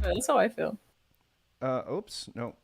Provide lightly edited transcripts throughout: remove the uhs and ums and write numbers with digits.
feel. That's how I feel. Oops, no.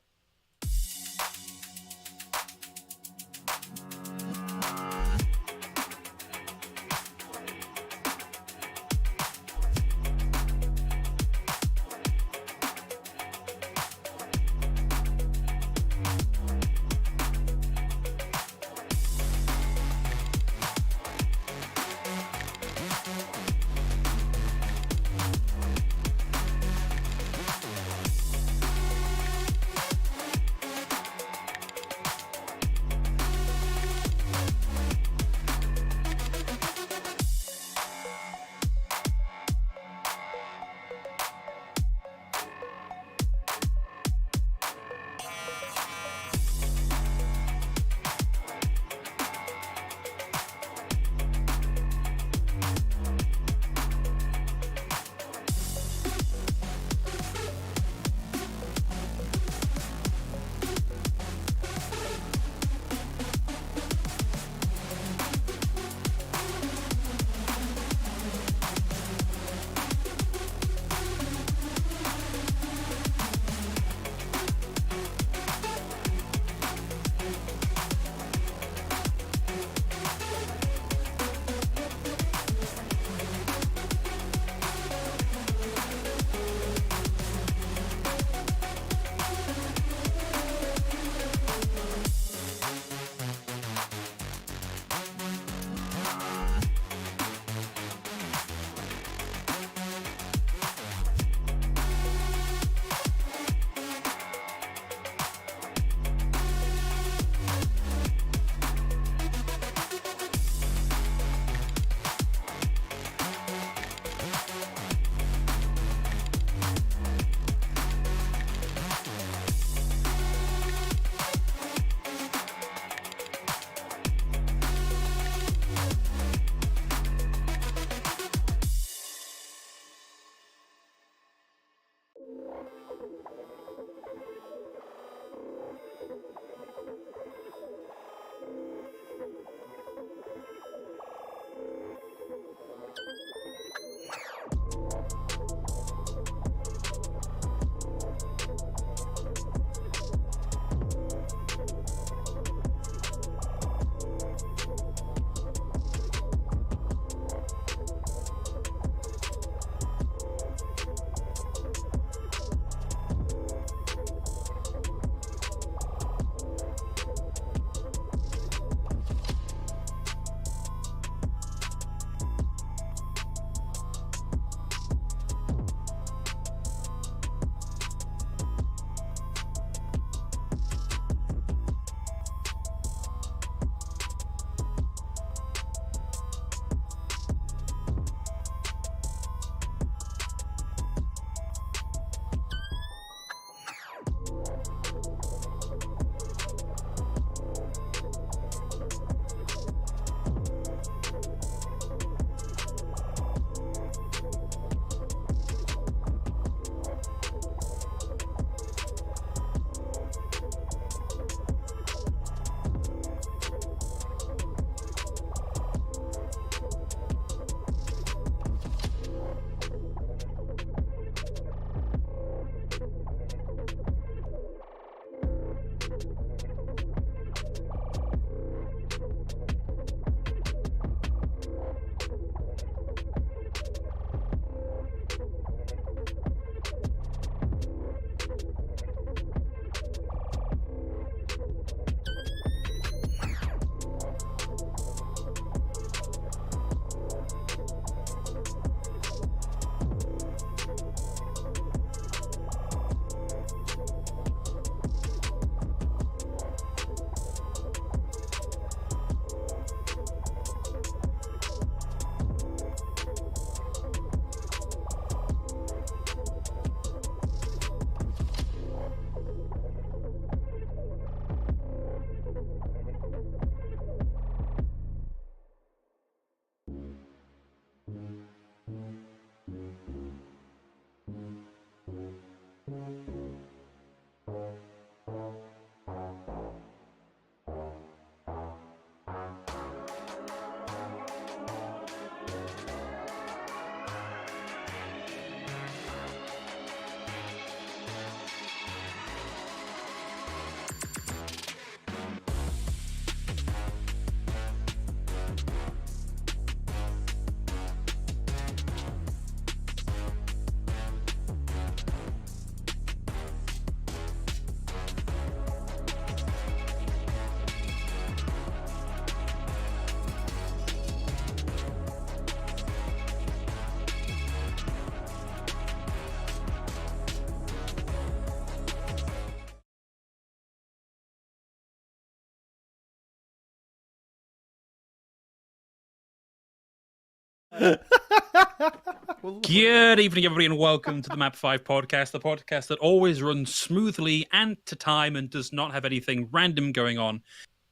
Good evening, everybody, and welcome to the Map 5 podcast, the podcast that always runs smoothly and to time and does not have anything random going on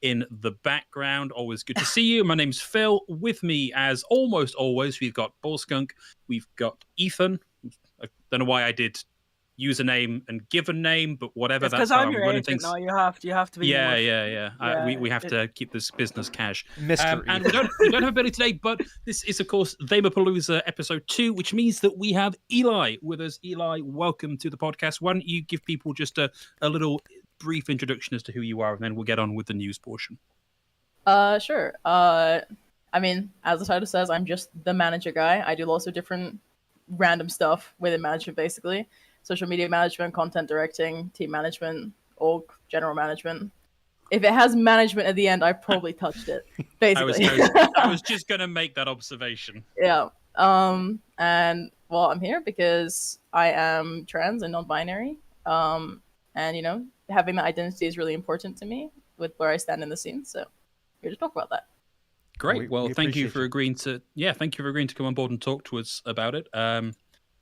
in the background. Always good to see you. My name's Phil. With me, as almost always, we've got Bullskunk, we've got Ethan. I don't know why I did username and given name, but whatever. It's because that's how I'm your running agent things. now. You have to be. Yeah. We have to keep this business cash. Mr. And we don't have Billy today, but this is, of course, Theymerpalooza episode 2, which means that we have Eli with us. Eli, welcome to the podcast. Why don't you give people just a little brief introduction as to who you are, and then we'll get on with the news portion. Sure. I mean, as the title says, I'm just the manager guy. I do lots of different random stuff within management, basically. Social media management, content directing, team management, org, general management. If it has management at the end, I probably touched it, basically. I was just going to make that observation. Yeah. And, well, I'm here because I am trans and non-binary. And, having that identity is really important to me with where I stand in the scene. So, here to talk about that. Great. Well, thank you for you. agreeing to come on board and talk to us about it.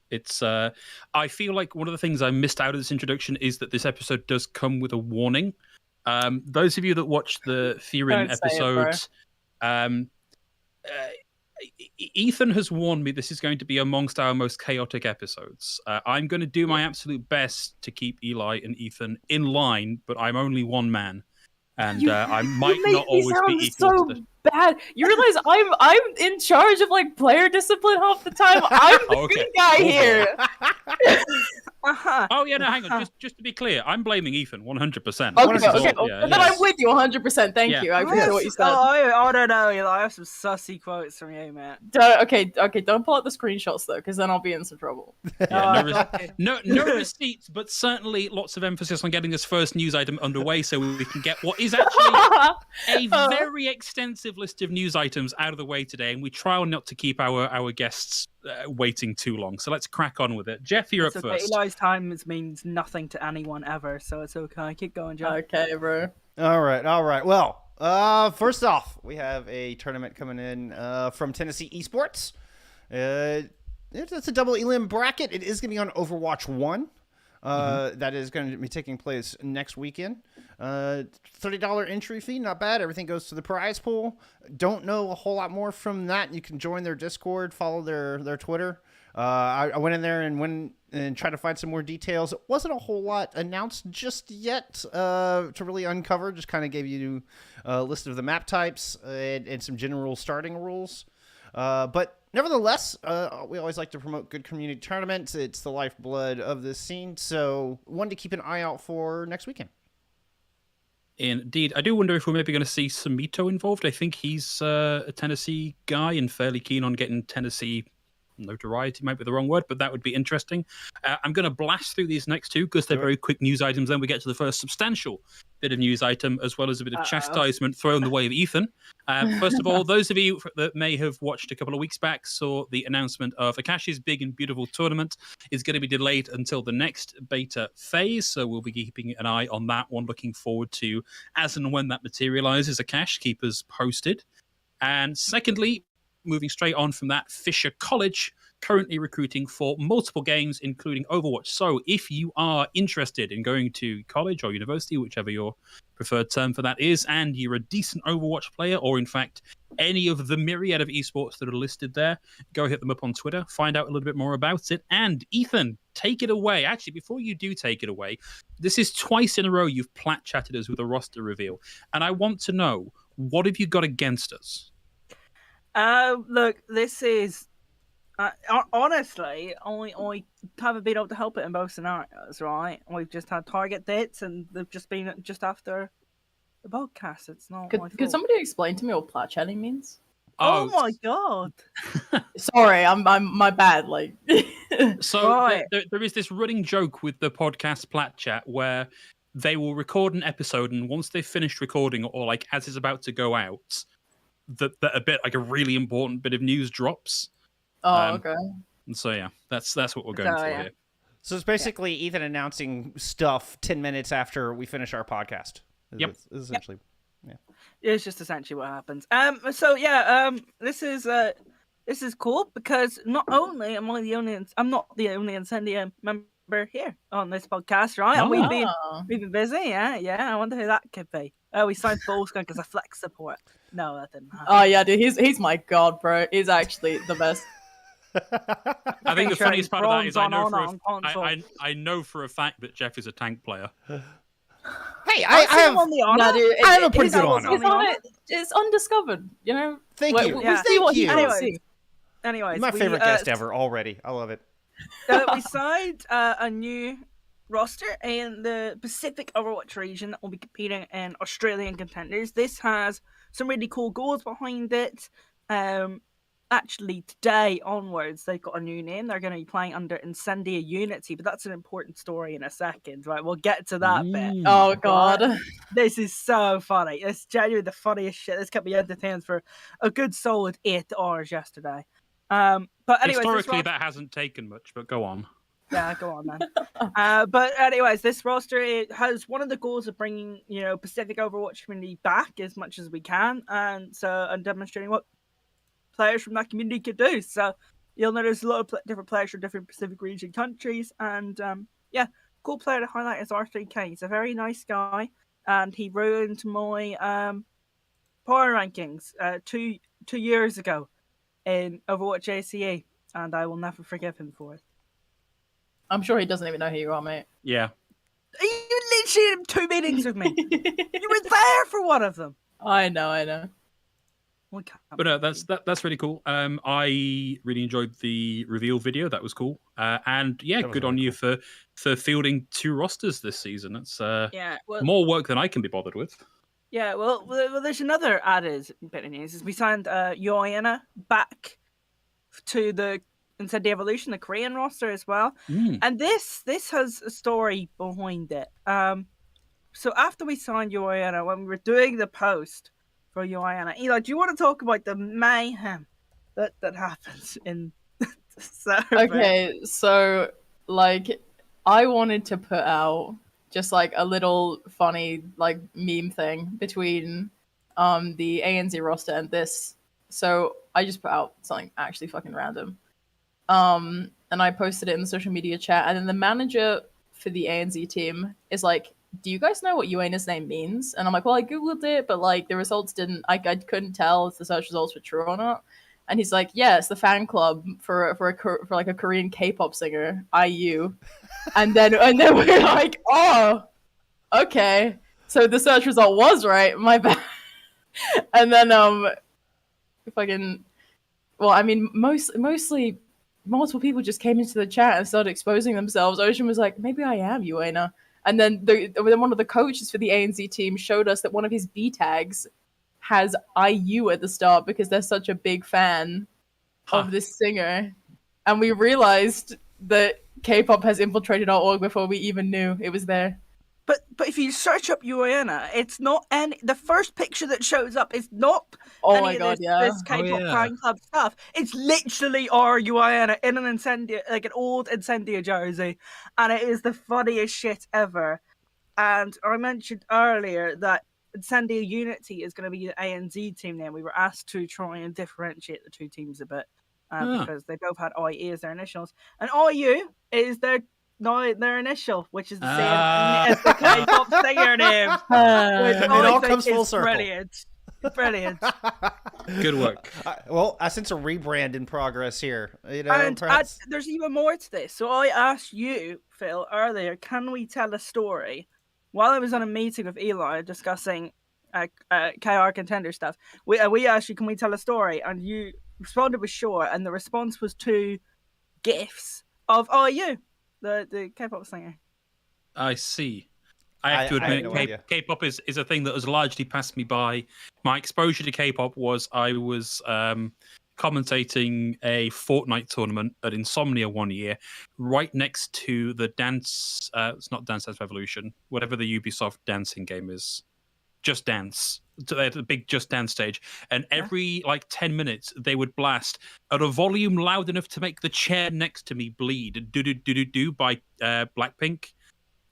It's I feel like one of the things I missed out of this introduction is that this episode does come with a warning. Those of you that watched the Theorin episode, Ethan has warned me this is going to be amongst our most chaotic episodes. I'm going to do my absolute best to keep Eli and Ethan in line, but I'm only one man. And I might not always be equal to the... bad. You realize I'm in charge of like player discipline half the time. I'm the good guy here. Oh yeah, no, hang on. Just to be clear, I'm blaming Ethan 100%. Okay. Then I'm with you 100%. Thank you. I appreciate what you said. I don't know. I have some sussy quotes from you, man. Okay. Don't pull out the screenshots though, because then I'll be in some trouble. No receipts, but certainly lots of emphasis on getting this first news item underway, so we can get what is actually a very extensive list of news items out of the way today, and we try not to keep our guests waiting too long. So let's crack on with it. Jeff, you're up first. Eli's time means nothing to anyone ever, so it's okay. Keep going, Jeff. Okay, bro. All right. Well, first off, we have a tournament coming in from Tennessee Esports. It's a double elim bracket. It is going to be on Overwatch 1. That is going to be taking place next weekend. $30 entry fee, not bad. Everything goes to the prize pool. Don't know a whole lot more from that. You can join their Discord, follow their Twitter. I went in there and tried to find some more details. It wasn't a whole lot announced just yet to really uncover. Just kind of gave you a list of the map types and some general starting rules. But nevertheless, we always like to promote good community tournaments. It's the lifeblood of this scene. So one to keep an eye out for next weekend. Indeed. I do wonder if we're maybe going to see Samito involved. I think he's a Tennessee guy and fairly keen on getting Tennessee notoriety, might be the wrong word, but that would be interesting. I'm going to blast through these next two because they're very quick news items. Then we get to the first substantial bit of news item, as well as a bit of chastisement thrown the way of Ethan. First of all, those of you that may have watched a couple of weeks back saw the announcement of Akashi's big and beautiful tournament is going to be delayed until the next beta phase, so we'll be keeping an eye on that one. Looking forward to as and when that materializes. Akash, keep us posted. And secondly, moving straight on from that, Fisher College currently recruiting for multiple games, including Overwatch. So if you are interested in going to college or university, whichever your preferred term for that is, and you're a decent Overwatch player, or in fact, any of the myriad of esports that are listed there, go hit them up on Twitter, find out a little bit more about it. And Ethan, take it away. Actually, before you do take it away, this is twice in a row you've plat chatted us with a roster reveal. And I want to know, what have you got against us? Look, this is honestly, I haven't been able to help it in both scenarios, right? We've just had target dates, and they've just been just after the podcast. It's not. Could somebody explain to me what plat chatting means? Oh my god! Sorry, I'm my bad. Like, so right. there is this running joke with the podcast plat chat where they will record an episode, and once they've finished recording, or like as it's about to go out, that a bit like a really important bit of news drops. Oh, okay. And so yeah, that's what we're going for here. So it's basically Ethan announcing stuff 10 minutes after we finish our podcast. Yep. Essentially. Yeah. It's just essentially what happens. This this is cool because not only am I I'm not the only Incendia member here on this podcast, right? And we've been busy, yeah. I wonder who that could be. Oh, we signed Blizzcon because of flex support. No, that didn't happen. Oh yeah, dude, he's my god, bro. He's actually the best. I think the funniest part of that is I know for a fact that Jeff is a tank player. Hey, I have on the honor. No, dude, I have a pretty good honor. It's undiscovered, you know. Thank you. We see what you see. Anyways, my favorite guest ever already. I love it. We signed a new roster in the Pacific Overwatch region that will be competing in Australian contenders. This has some really cool goals behind it. Actually, today onwards, they've got a new name. They're going to be playing under Incendia Unity, but that's an important story in a second, right? We'll get to that bit. Oh, God. This is so funny. It's genuinely the funniest shit. This kept me entertained for a good solid 8 hours yesterday. But anyways, historically, that hasn't taken much, but go on. Yeah, go on, man. But anyways, this roster, it has one of the goals of bringing, Pacific Overwatch community back as much as we can, and demonstrating what players from that community could do. So you'll know there's a lot of different players from different Pacific region countries, and cool player to highlight is R3K. He's a very nice guy, and he ruined my power rankings 2 years ago in Overwatch ACE, and I will never forgive him for it. I'm sure he doesn't even know who you are, mate. Yeah. You literally had 2 meetings with me. You were there for one of them. I know. But no, that's really cool. I really enjoyed the reveal video. That was cool. And yeah, good on you for fielding 2 rosters this season. That's more work than I can be bothered with. Yeah, well, there's another added bit of news. Is we signed Uaena back to the Incendia Evolution, the Korean roster as well. And this has a story behind it. So after we signed Uaena, when we were doing the post for Uaena, Eli, do you want to talk about the mayhem that happens in the server? Okay, so I wanted to put out just a little funny meme thing between the ANZ roster and this. So I just put out something actually fucking random. And I posted it in the social media chat, and then the manager for the ANZ team is like, do you guys know what Uaena's name means? And I'm like, well, I googled it, but the results didn't, I couldn't tell if the search results were true or not. And he's like, yeah, it's the fan club for a Korean K-pop singer, IU. and then we're like, oh, okay, so the search result was right, my bad. And then mostly multiple people just came into the chat and started exposing themselves. Ocean was like, maybe I am Uaena. And then one of the coaches for the ANZ team showed us that one of his B tags has IU at the start because they're such a big fan of this singer. And we realized that K-pop has infiltrated our org before we even knew it was there. But if you search up Uaena, it's not the first picture that shows up is not this K-pop fan club stuff. It's literally our Uaena in an Incendia, an old Incendia jersey, and it is the funniest shit ever. And I mentioned earlier that Incendia Unity is going to be the ANZ team now. We were asked to try and differentiate the 2 teams a bit because they both had IE as their initials, and IU is their initial, which is the same as the K-pop singer name. It all comes full circle. Brilliant. Good work. Well, I sense a rebrand in progress here. And there's even more to this. So I asked you, Phil, earlier, can we tell a story? While I was on a meeting with Eli discussing KR contender stuff, we asked you, can we tell a story? And you responded with sure, and the response was 2 GIFs of IU. The K-pop singer. I see. I have to admit, K-pop is a thing that has largely passed me by. My exposure to K-pop was I was commentating a Fortnite tournament at Insomnia one year, right next to the dance. It's not Dance Revolution, whatever the Ubisoft dancing game is. Just Dance. The big Just Dance stage. And every 10 minutes, they would blast at a volume loud enough to make the chair next to me bleed. Do do do do do by Blackpink.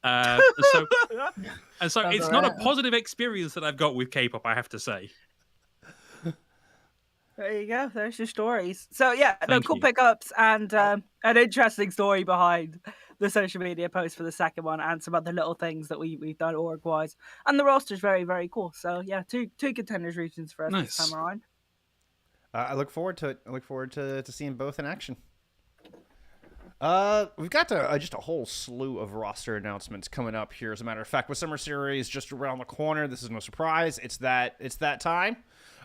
So it's not a positive experience that I've got with K-pop, I have to say. There you go. There's your stories. So yeah, cool you. pickups and an interesting story behind the social media post for the second one, and some other little things that we've done org wise. And the roster's very, very cool. So yeah, two contenders regions for us this time around. I look forward to it. I look forward to seeing both in action. We've got just a whole slew of roster announcements coming up here. As a matter of fact, with Summer Series just around the corner, this is no surprise. It's that time.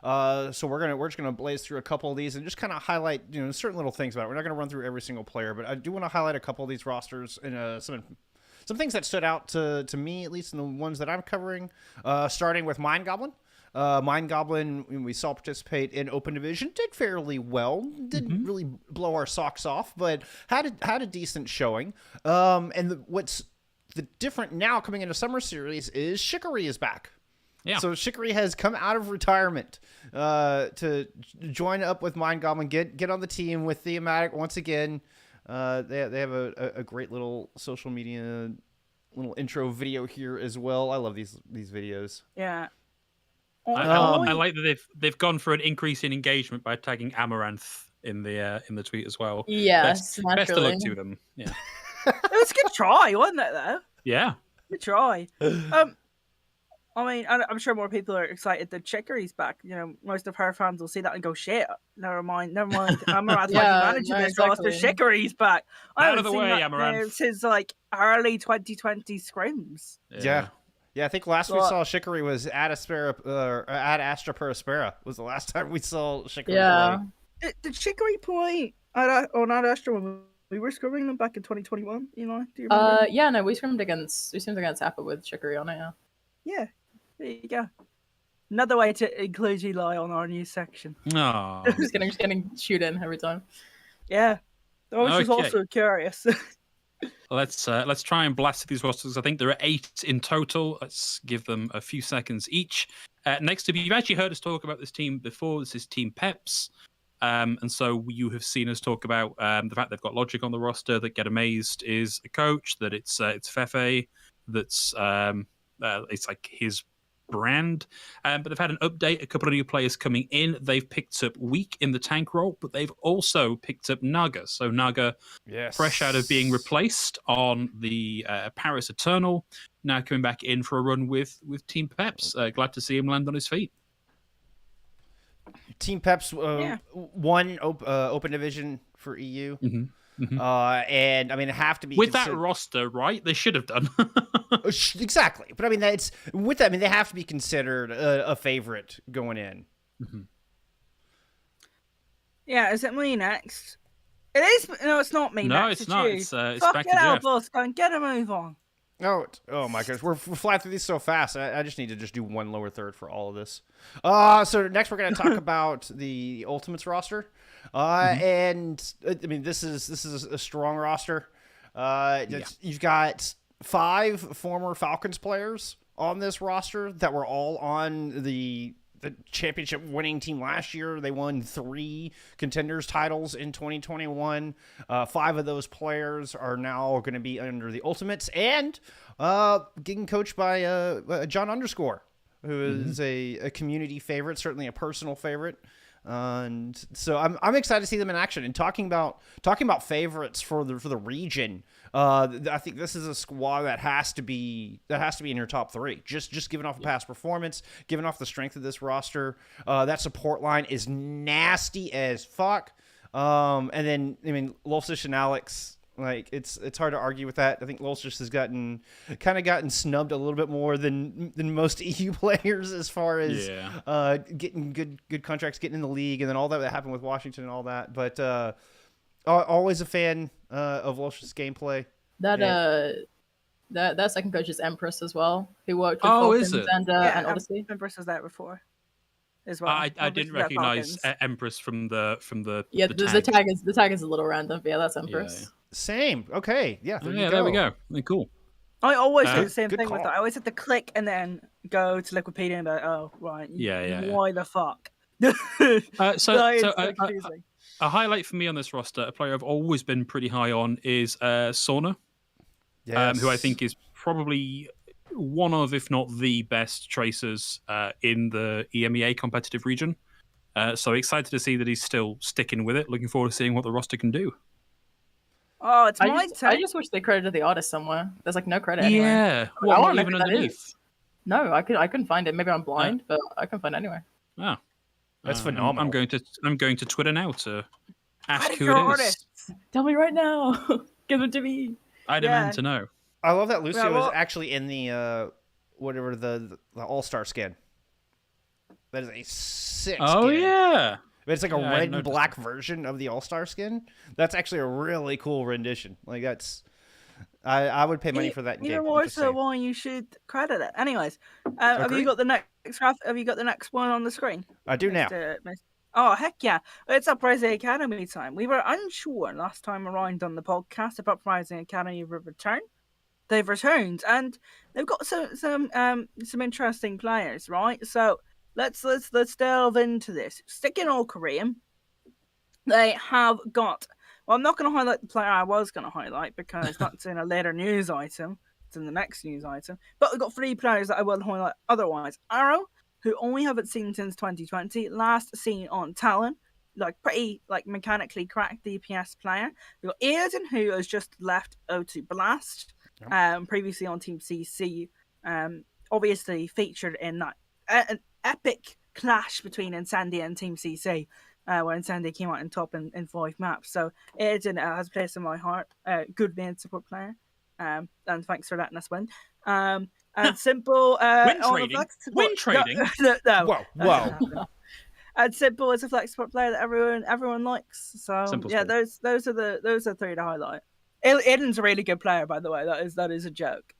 So we're just gonna blaze through a couple of these and just kind of highlight certain little things about it. We're not gonna run through every single player, but I do want to highlight a couple of these rosters and some things that stood out to me, at least in the ones that I'm covering. Starting with Mind Goblin. Mind Goblin, we saw participate in Open Division, did fairly well. Didn't really blow our socks off, but had a decent showing. What's the different now coming into Summer Series is Shikari is back. Yeah. So Shikari has come out of retirement to join up with Mind Goblin, get on the team with Thematic once again. They have a great little social media little intro video here as well. I love these videos. Yeah. I like that they've gone for an increase in engagement by tagging Amaranth in the tweet as well. Yes, best of luck to them. Yeah. It was a good try, wasn't it? Though. Yeah. Good try. I mean, I'm sure more people are excited that Chicory's back. Most of her fans will see that and go, "Shit, never mind." Amaranth managing this roster. Chicory's back. Out of the way, Amaranth. Since like early 2020 scrims. Yeah. I think last we saw Shikari was at Astra per Aspera was the last time we saw Shikari play. Did Shikari play on Astra when we were scrimming them back in 2021? Do you remember? Yeah, no, we scrimmed against Appa with Shikari on it. Yeah, there you go. Another way to include Eli on our news section. No, just getting shoot in every time. Yeah, I was just also curious. Let's try and blast these rosters. I think there are 8 in total. Let's give them a few seconds each. Next up, you've actually heard us talk about this team before. This is Team Peps. And so you have seen us talk about the fact they've got Logic on the roster, that Get Amazed is a coach, that it's Fefe, that's it's like his brand. But they've had an update, a couple of new players coming in. They've picked up Weak in the tank role, but they've also picked up Naga. So Naga, fresh out of being replaced on the Paris Eternal, now coming back in for a run with Team Peps. Glad to see him land on his feet. Team Peps won Open Division for EU. And I mean, it have to be with that roster, right? They should have done. Exactly, but I mean, they have to be considered a favorite going in. Yeah, is it me next? It is. No, it's not me. No, next. It's not. You. It's back to Jeff. Jeff. Get a move on. Oh my gosh, we're flying through these so fast. I just need to do one lower third for all of this. So next we're going to talk about the Ultimates roster. And I mean, this is a strong roster. You've got 5 former Falcons players on this roster that were all on the championship winning team last year. They won 3 contenders titles in 2021. 5 of those players are now going to be under the Ultimates and getting coached by John Underscore, who is a community favorite, certainly a personal favorite. And so I'm excited to see them in action. And talking about favorites for the region, I think this is a squad that has to be in your top 3. Just giving off a past performance, giving off the strength of this roster. That support line is nasty as fuck. And then I mean, Lolfish and Alex. Like it's hard to argue with that. I think Lolfish has gotten snubbed a little bit more than most EU players as far as getting good contracts, getting in the league, and then all that happened with Washington and all that. But always a fan of Lolfish's gameplay. That second coach is Empress as well, who worked with Falcons and Odyssey. Empress was there before. As well. I didn't recognize Empress from the the tag is a little random, but yeah, that's Empress. Yeah. Same. Okay. Yeah. There we go. Cool. I always do the same thing with that. I always have to click and then go to Wikipedia and be like, oh, right. Yeah. Why the fuck? A highlight for me on this roster, a player I've always been pretty high on, is Sauna, who I think is probably one of, if not the best tracers in the EMEA competitive region. So excited to see that he's still sticking with it. Looking forward to seeing what the roster can do. Oh, it's my turn. I just wish they credited the artist somewhere. There's like no credit anywhere. Yeah, I want not even underneath. No, I couldn't find it. Maybe I'm blind, but I couldn't find it anywhere. Oh, that's phenomenal. I'm going to Twitter now to ask who your it is. artists. Tell me right now. Give them to me. I demand to know. I love that Lucio is actually in the whatever the All-Star skin. That is a sick skin. Yeah. It's like a red and black version of the All-Star skin. That's actually a really cool rendition. Like that's, I would pay money for that. Even more so why you should credit it. Anyways, have you got the next graph? Have you got the next one on the screen? I do now. Oh heck yeah! It's Uprising Academy time. We were unsure last time around on the podcast if Uprising Academy would return. They've returned and they've got some interesting players, right? So. Let's delve into this. Sticking all Korean, they have got. Well, I'm not going to highlight the player I was going to highlight because that's in a later news item. It's in the next news item. But we've got 3 players that I will highlight otherwise. Arrow, who only haven't seen since 2020, last seen on Talon, like pretty like mechanically cracked DPS player. We've got Ethan, who has just left O2 Blast, previously on Team CC. Obviously featured in that. An epic clash between Incendia and Team CC, where Incendia came out on top in 5 maps. So Eden has a place in my heart. Good main support player. And thanks for letting us win. And Simple. Win trading. No. Whoa. And Simple is a flex support player that everyone likes. So Simple's those are 3 to highlight. Eden's a really good player, by the way. That is a joke.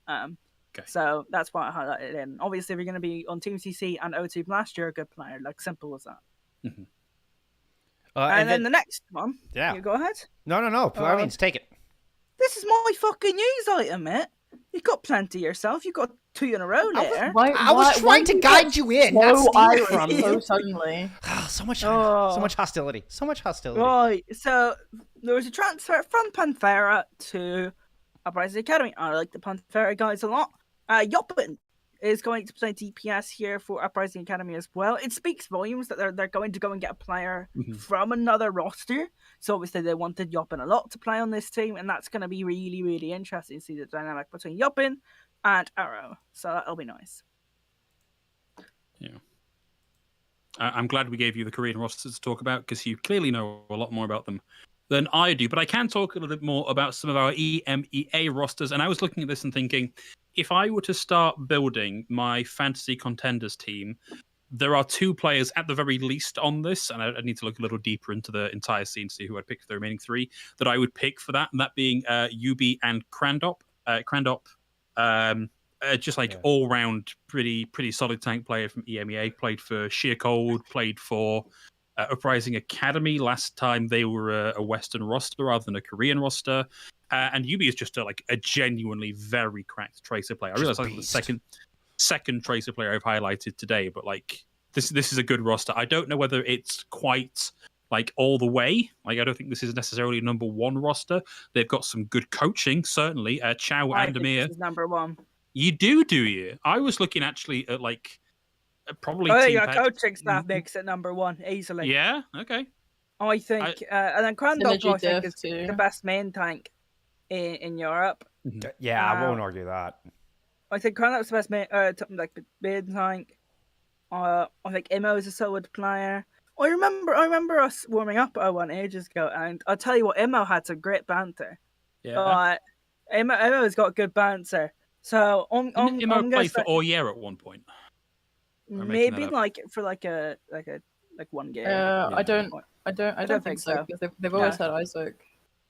Okay. So that's why I highlighted it in. Obviously, if you're going to be on Team CC and O2 Blast, you're a good player. Like, simple as that. Mm-hmm. And then the next one. Yeah. You go ahead. No. I mean, take it. This is my fucking news item, mate. You got plenty yourself. You got 2 in a row there. I was trying to guide you in. So suddenly. So much hostility. Right. So there was a transfer from Panthera to Uprising Academy. I like the Panthera guys a lot. Yoppin is going to play DPS here for Uprising Academy as well. It speaks volumes that they're going to go and get a player from another roster. So obviously they wanted Yoppin a lot to play on this team, and that's going to be really, really interesting to see the dynamic between Yoppin and Arrow. So that'll be nice. Yeah. I'm glad we gave you the Korean rosters to talk about because you clearly know a lot more about them than I do. But I can talk a little bit more about some of our EMEA rosters. And I was looking at this and thinking, if I were to start building my fantasy contenders team, there are 2 players at the very least on this, and I need to look a little deeper into the entire scene to see who I'd pick for the remaining 3 that I would pick for that, and that being UB and Crandop. Just like all-round pretty solid tank player from EMEA, played for Sheer Cold, played for Uprising Academy last time they were a Western roster rather than a Korean roster. And UB is just a genuinely very cracked Tracer player. I realize that's the second Tracer player I've highlighted today, but like this is a good roster. I don't know whether it's quite like all the way. Like I don't think this is necessarily a number 1 roster. They've got some good coaching, certainly. Chow and Amir. This is number 1. You do you? I was looking actually at like probably. Oh, your coaching staff makes it number 1 easily. Yeah. Okay. I think, and then Crandop I think is the best main tank in Europe. Yeah, I won't argue that. I think Crandop's the best main tank. I think Imo is a solid player. I remember us warming up at 01 ages ago, and I'll tell you what, Imo had some great banter. Yeah. Imo's got good banter. So Imo played for Oyer at one point. Maybe for one game. I don't think so. They've always had Isaac.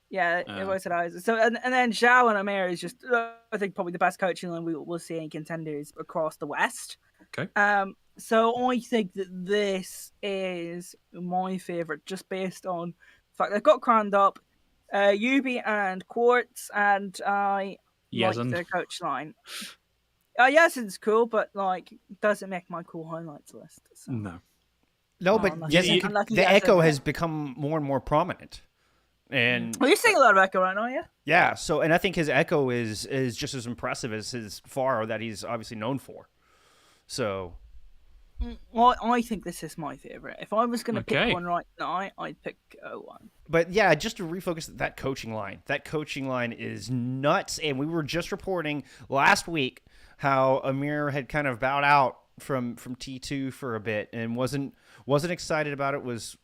Yeah, they've always had Isaac. So and then Zhao and Amir is just I think probably the best coaching line we'll see in contenders across the West. Okay. So I think that this is my favorite, just based on the fact they've got Crandop, Yubi and Quartz, and I like their coach line. Yasin's cool, but like doesn't make my cool highlights list. So. No, but the Echo has become more and more prominent. And you're seeing a lot of Echo right now, yeah? Yeah, so and I think his Echo is just as impressive as his Faro that he's obviously known for. So Well, I think this is my favorite. If I was going to pick one right now, I'd pick 01. But yeah, just to refocus, that coaching line. That coaching line is nuts. And we were just reporting last week how Amir had kind of bowed out from T2 for a bit and wasn't excited about it. Was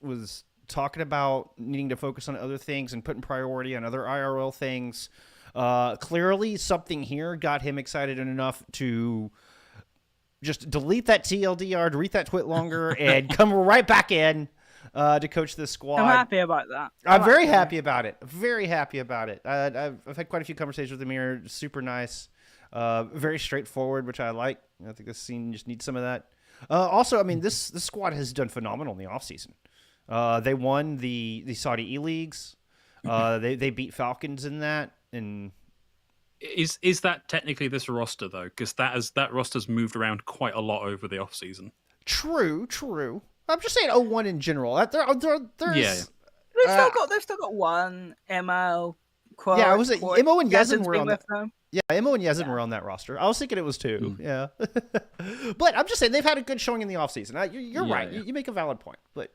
talking about needing to focus on other things and putting priority on other IRL things. Clearly, something here got him excited enough to just delete that TLDR, delete that tweet longer, and come right back in to coach this squad. I'm happy about that. I'm very happy about it. Very happy about it. I've had quite a few conversations with Amir. Super nice. Very straightforward, which I like. I think this scene just needs some of that. Also, I mean, this squad has done phenomenal in the offseason. They won the Saudi E-Leagues. They beat Falcons in that. And Is that technically this roster though? Because that roster's moved around quite a lot over the off season. True. I'm just saying 01 in general. There's They've still got one MO. Quote, yeah, I was Imo and Yezin were on that. Them. Yeah, Imo and Yezin were on that roster. I was thinking it was 2. Yeah, but I'm just saying they've had a good showing in the offseason. You're right. Yeah. You make a valid point, but.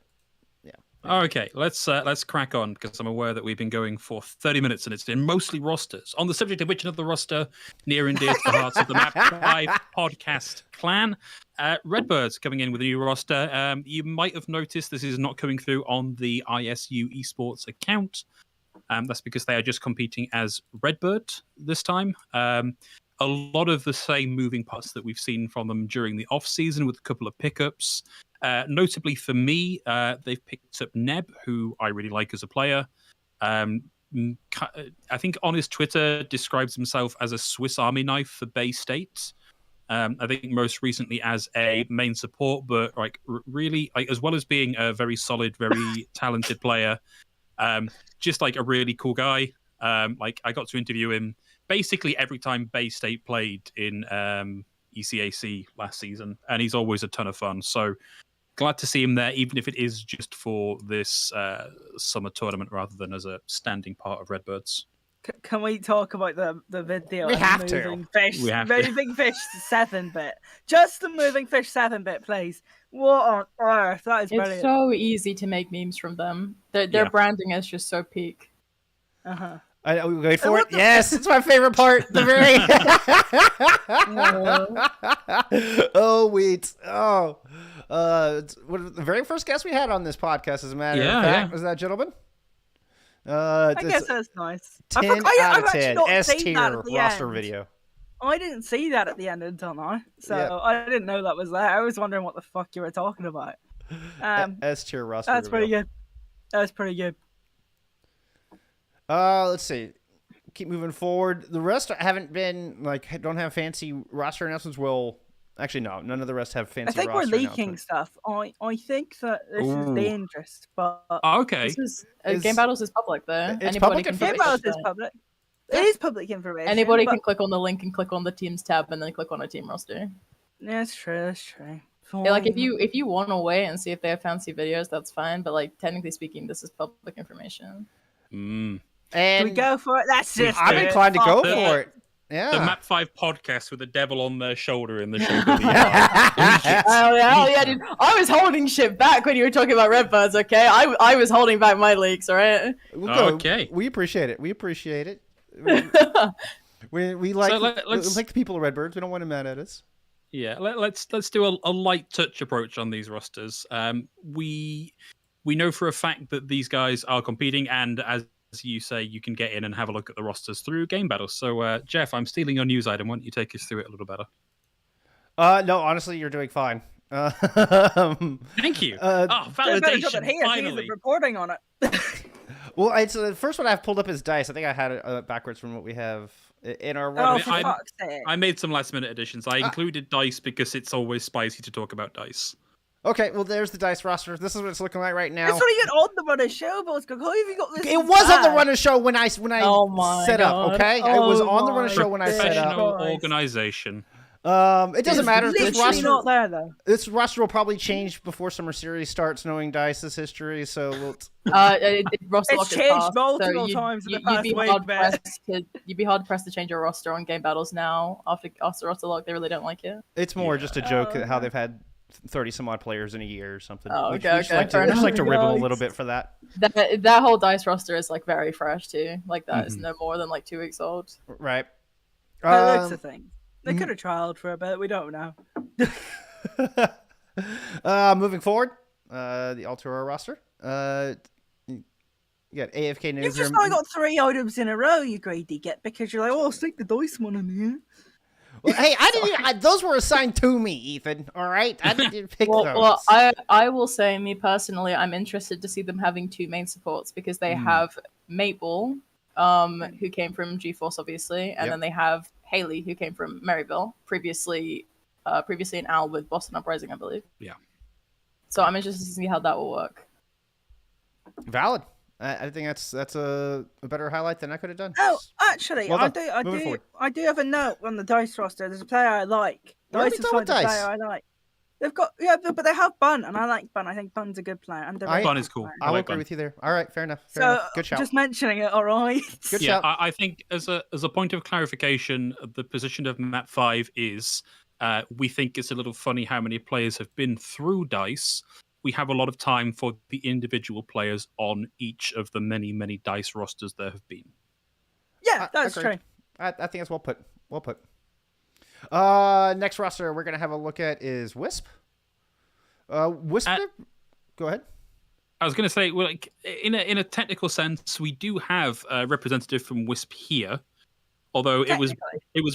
Okay, let's crack on because I'm aware that we've been going for 30 minutes and it's been mostly rosters. On the subject of which another roster near and dear to the hearts of the Map 5 podcast clan, Redbird's coming in with a new roster. You might have noticed this is not coming through on the ISU Esports account. That's because they are just competing as Redbird this time. A lot of the same moving parts that we've seen from them during the off-season with a couple of pickups. Notably for me, they've picked up Neb, who I really like as a player. I think on his Twitter describes himself as a Swiss Army knife for Bay State. I think most recently as a main support, but really, as well as being a very solid, very talented player, just like a really cool guy. I got to interview him basically every time Bay State played in ECAC last season, and he's always a ton of fun. So glad to see him there, even if it is just for this summer tournament rather than as a standing part of Redbirds. Can we talk about the video? We have to. Moving Fish 7-bit. Just the Moving Fish 7-bit, please. What on earth? That is brilliant. It's so easy to make memes from them. Their branding is just so peak. Wait for it. Yes, it's my favorite part. The very. The very first guest we had on this podcast, as a matter of fact, was that gentleman. I guess that's nice. 10 out of 10 S tier roster video. I didn't see that at the end until now, so I didn't know that was there. I was wondering what the fuck you were talking about. S tier roster. That's pretty good. That's pretty good. Let's see. Keep moving forward. The rest haven't been don't have fancy roster announcements. Well, actually, no, none of the rest have fancy. I think we're leaking stuff. I think that this is dangerous, but okay. Game Battles is public though. It's public information. Game Battles is public. It is public information. Anybody can click on the link and click on the teams tab and then click on a team roster. Yeah, that's true. That's true. Yeah, if you want to wait and see if they have fancy videos, that's fine. But technically speaking, this is public information. And we go for it. That's just. I'm inclined to go for it. Yeah. The Map 5 podcast with the devil on their shoulder in the shape of the yeah, dude. I was holding shit back when you were talking about Redbirds, okay? I was holding back my leaks, alright? Okay. We appreciate it. We like the people of Redbirds. We don't want them mad at us. Yeah, let's do a light touch approach on these rosters. We know for a fact that these guys are competing, and as you say, you can get in and have a look at the rosters through Game Battles. So, Jeff, I'm stealing your news item. Why don't you take us through it a little better? No, honestly, you're doing fine. Thank you. Validation, finally. He's reporting on it. Well, it's the first one I've pulled up is Dice. I think I had it backwards from what we have in our run. I made some last-minute additions. I included Dice because it's always spicy to talk about Dice. Okay, well, there's the Dice roster. This is what it's looking like right now. It's not even on the Runner Show, but how have you got this? It was on the Runner Show when I set up, okay? It was on the Runner Show when I set up. Professional organization. It doesn't matter. This roster, not there, though. This roster will probably change before Summer Series starts, knowing Dice's history, so we'll... It's changed multiple times in the past week, you'd be hard-pressed to change your roster on Game Battles now. After roster lock, they really don't like it. It's more just a joke how they've had 30 some odd players in a year or something. Oh, We okay, just like to ribble a little bit for that. That whole DICE roster is like very fresh too. Like that is no more than like 2 weeks old. Right. That's the thing. They could have trialed for a bit. We don't know. Moving forward, the Altura roster. You got AFK Newsroom. You've just only got 3 items in a row, you greedy git, because you're like, oh, I'll stick the DICE one in here. Well, hey, I didn't. Those were assigned to me, Ethan. All right, I didn't pick those. Well, I will say, me personally, I'm interested to see them having 2 main supports because they have Maple, who came from GeForce, obviously, and then they have Haley, who came from Maryville, previously an Owl with Boston Uprising, I believe. Yeah. So I'm interested to see how that will work. Valid. I think that's a better highlight than I could have done. Oh, actually, well I do have a note on the DICE roster. There's a player I like. DICE is the player I like. They've got but they have Bun, and I like Bun. I think Bun's a good player. Bun is cool. I will agree with you there. All right, fair enough. Good shout. Just mentioning it. All right. Good shout. I think as a point of clarification, the position of map 5 is we think it's a little funny how many players have been through DICE. We have a lot of time for the individual players on each of the many, many DICE rosters there have been. Yeah, that's true. I think that's well put. Well put. Next roster we're gonna have a look at is Wisp. Wisp. Go ahead. I was going to say, well, like in a technical sense, we do have a representative from Wisp here. Although it was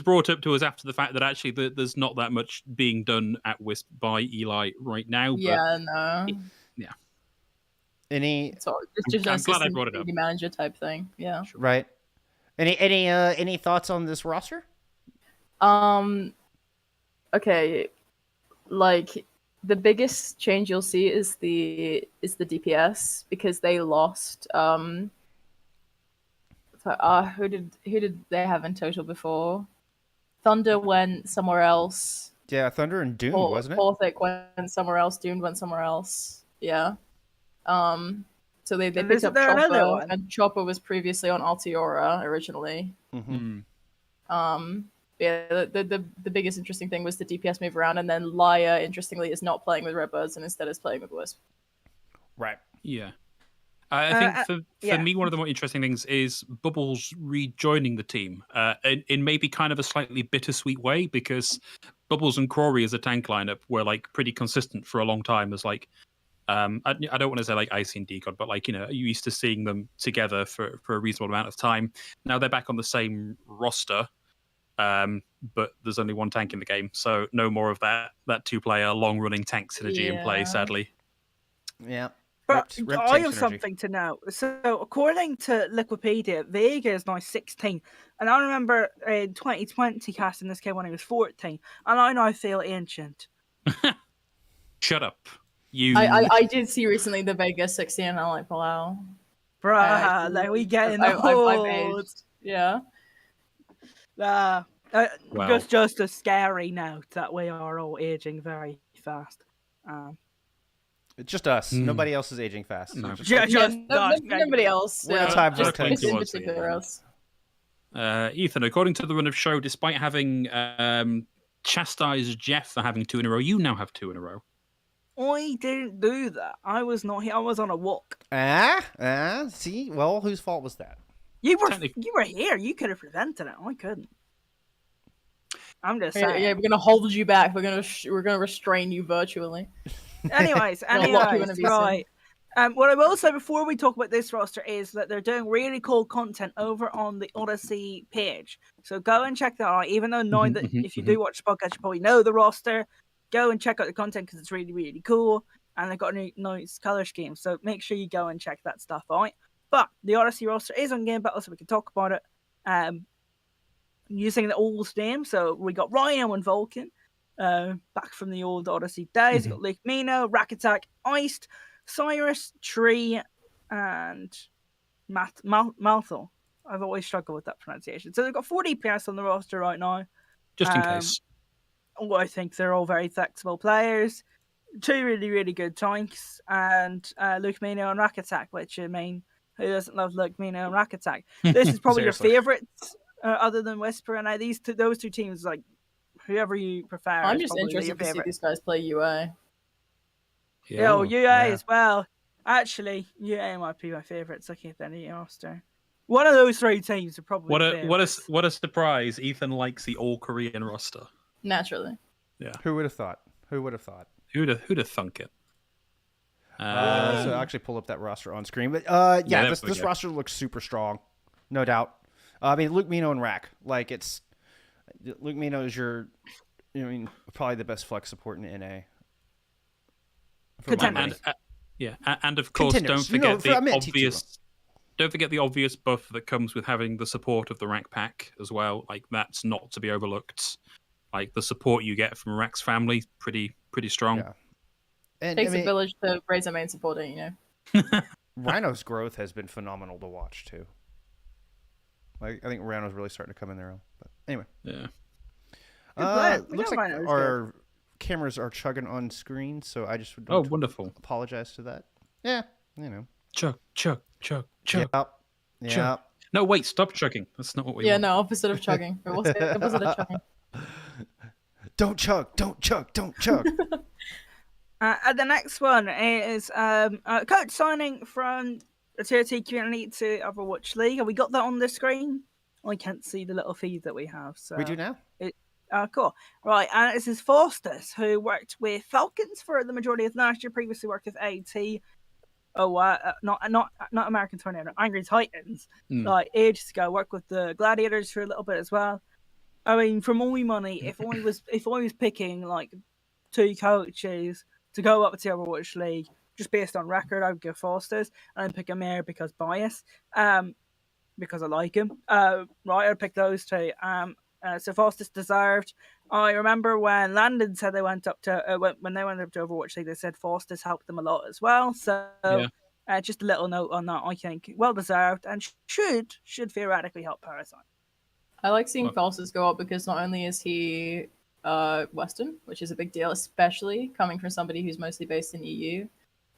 brought up to us after the fact that actually there's not that much being done at Wisp by Eli right now. Yeah, no. Yeah. I'm glad I brought it up. Manager type thing. Yeah. Right. Any thoughts on this roster? Okay. Like the biggest change you'll see is the DPS because they lost who did they have in total before? Thunder went somewhere else. Yeah, Thunder and Dune, wasn't it? Forthic went somewhere else. Dune went somewhere else. Yeah. So they picked up Chopper, and Chopper was previously on Altiora originally. Mm-hmm. Yeah, the biggest interesting thing was the DPS move around, and then Laya, interestingly, is not playing with Redbirds and instead is playing with Wisp. Right. Yeah. I think for me, one of the more interesting things is Bubbles rejoining the team in maybe kind of a slightly bittersweet way, because Bubbles and Crawry as a tank lineup were like pretty consistent for a long time as like, I don't want to say like Icy and Decod, but like, you know, you used to seeing them together for a reasonable amount of time. Now they're back on the same roster, but there's only one tank in the game. So no more of that 2-player long-running tank synergy in play, sadly. Yeah. But I have something to know. So, according to Liquipedia, Vega is now 16. And I remember in 2020 casting this game when he was 14. And I now feel ancient. Shut up. I did see recently the Vega 16 and I'm like, wow. Bruh, like we getting old. I've aged. Yeah. Just a scary note that we are all aging very fast. It's just us. Nobody else is aging fast. No. Nobody else. We're time for Ethan, according to the run of show, despite having chastised Jeff for having 2 in a row, you now have 2 in a row. I didn't do that. I was not here. I was on a walk. See? Well, whose fault was that? You were here. You could have prevented it. I couldn't. I'm just saying. Yeah, we're gonna hold you back. We're gonna restrain you virtually. Anyways, right. What I will say before we talk about this roster is that they're doing really cool content over on the Odyssey page. So go and check that out. Even though knowing that if you do watch the podcast, you probably know the roster. Go and check out the content because it's really, really cool. And they've got a nice color scheme. So make sure you go and check that stuff out. But the Odyssey roster is on Game Battle, so we can talk about it. Using the old name. So we got Rhino and Vulcan. Back from the old Odyssey days. Got Lake Mino, Rakatak, Iced, Cyrus, Tree, and Malthal. I've always struggled with that pronunciation. So they've got 40 DPS on the roster right now. Just in case. I think they're all very flexible players. 2 really, really good tanks. And Luke Mino and Rakatak, which, I mean, who doesn't love Luke Mino and Rakatak? This is probably your favourites, other than Whisper. And those two teams, like, whoever you prefer. I'm just interested to see these guys play UA. Yeah, UA as well. Actually, UA might be my favourite looking at the new roster. One of those 3 teams are probably what a surprise! Ethan likes the all Korean roster. Naturally. Yeah. Who would have thought? Who'd have thunk it? So I'll actually pull up that roster on screen. But this roster looks super strong, no doubt. I mean, Luke Mino and Rack. Like Luke Mino is probably the best flex support in NA. And of course, don't forget the obvious buff that comes with having the support of the Rack pack as well. Like that's not to be overlooked. Like the support you get from Rack's family, pretty strong. Yeah. It takes a village to raise a main supporter, you know. Rhino's growth has been phenomenal to watch too. Like I think Rhino's really starting to come in their own. But anyway, looks like our cameras are chugging on screen, so I just would wonderful. Apologize to that. Yeah, you know. Chug. Yeah. No, wait, stop chugging. That's not what we want. Yeah, no, opposite of chugging. What's the opposite of chugging? Don't chug. The next one is coach signing from the Tier 2 community to Overwatch League. Have we got that on the screen? I can't see the little feed that we have. So we do now. Cool. Right, and this is Faustus, who worked with Falcons for the majority of last year. Previously worked with AT. Not American Tornado, Angry Titans. Like ages ago, worked with the Gladiators for a little bit as well. I mean, for my money, if I was picking like 2 coaches to go up to Overwatch League, just based on record, I would go Faustus, and I'd pick a mayor because bias, because I like him. Right, I'd pick those 2. So Faustus deserved. I remember when Landon said they went up to when they went up to Overwatch League, they said Faustus helped them a lot as well. So just a little note on that. I think well deserved and should theoretically help Parasite. I like seeing Faustus go up because not only is he Western, which is a big deal, especially coming from somebody who's mostly based in EU,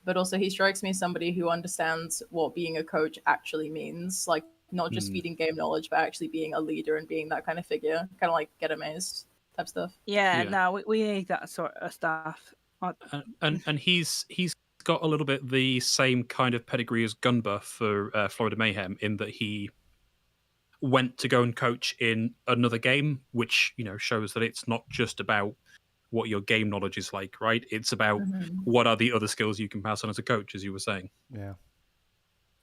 but also he strikes me as somebody who understands what being a coach actually means, like not just feeding game knowledge, but actually being a leader and being that kind of figure, kind of like Get Amazed type stuff. No, we need that sort of stuff. And he's got a little bit the same kind of pedigree as Gunbuff for Florida Mayhem, in that he went to go and coach in another game, which shows that it's not just about what your game knowledge is like, right? It's about what are the other skills you can pass on as a coach, as you were saying. Yeah.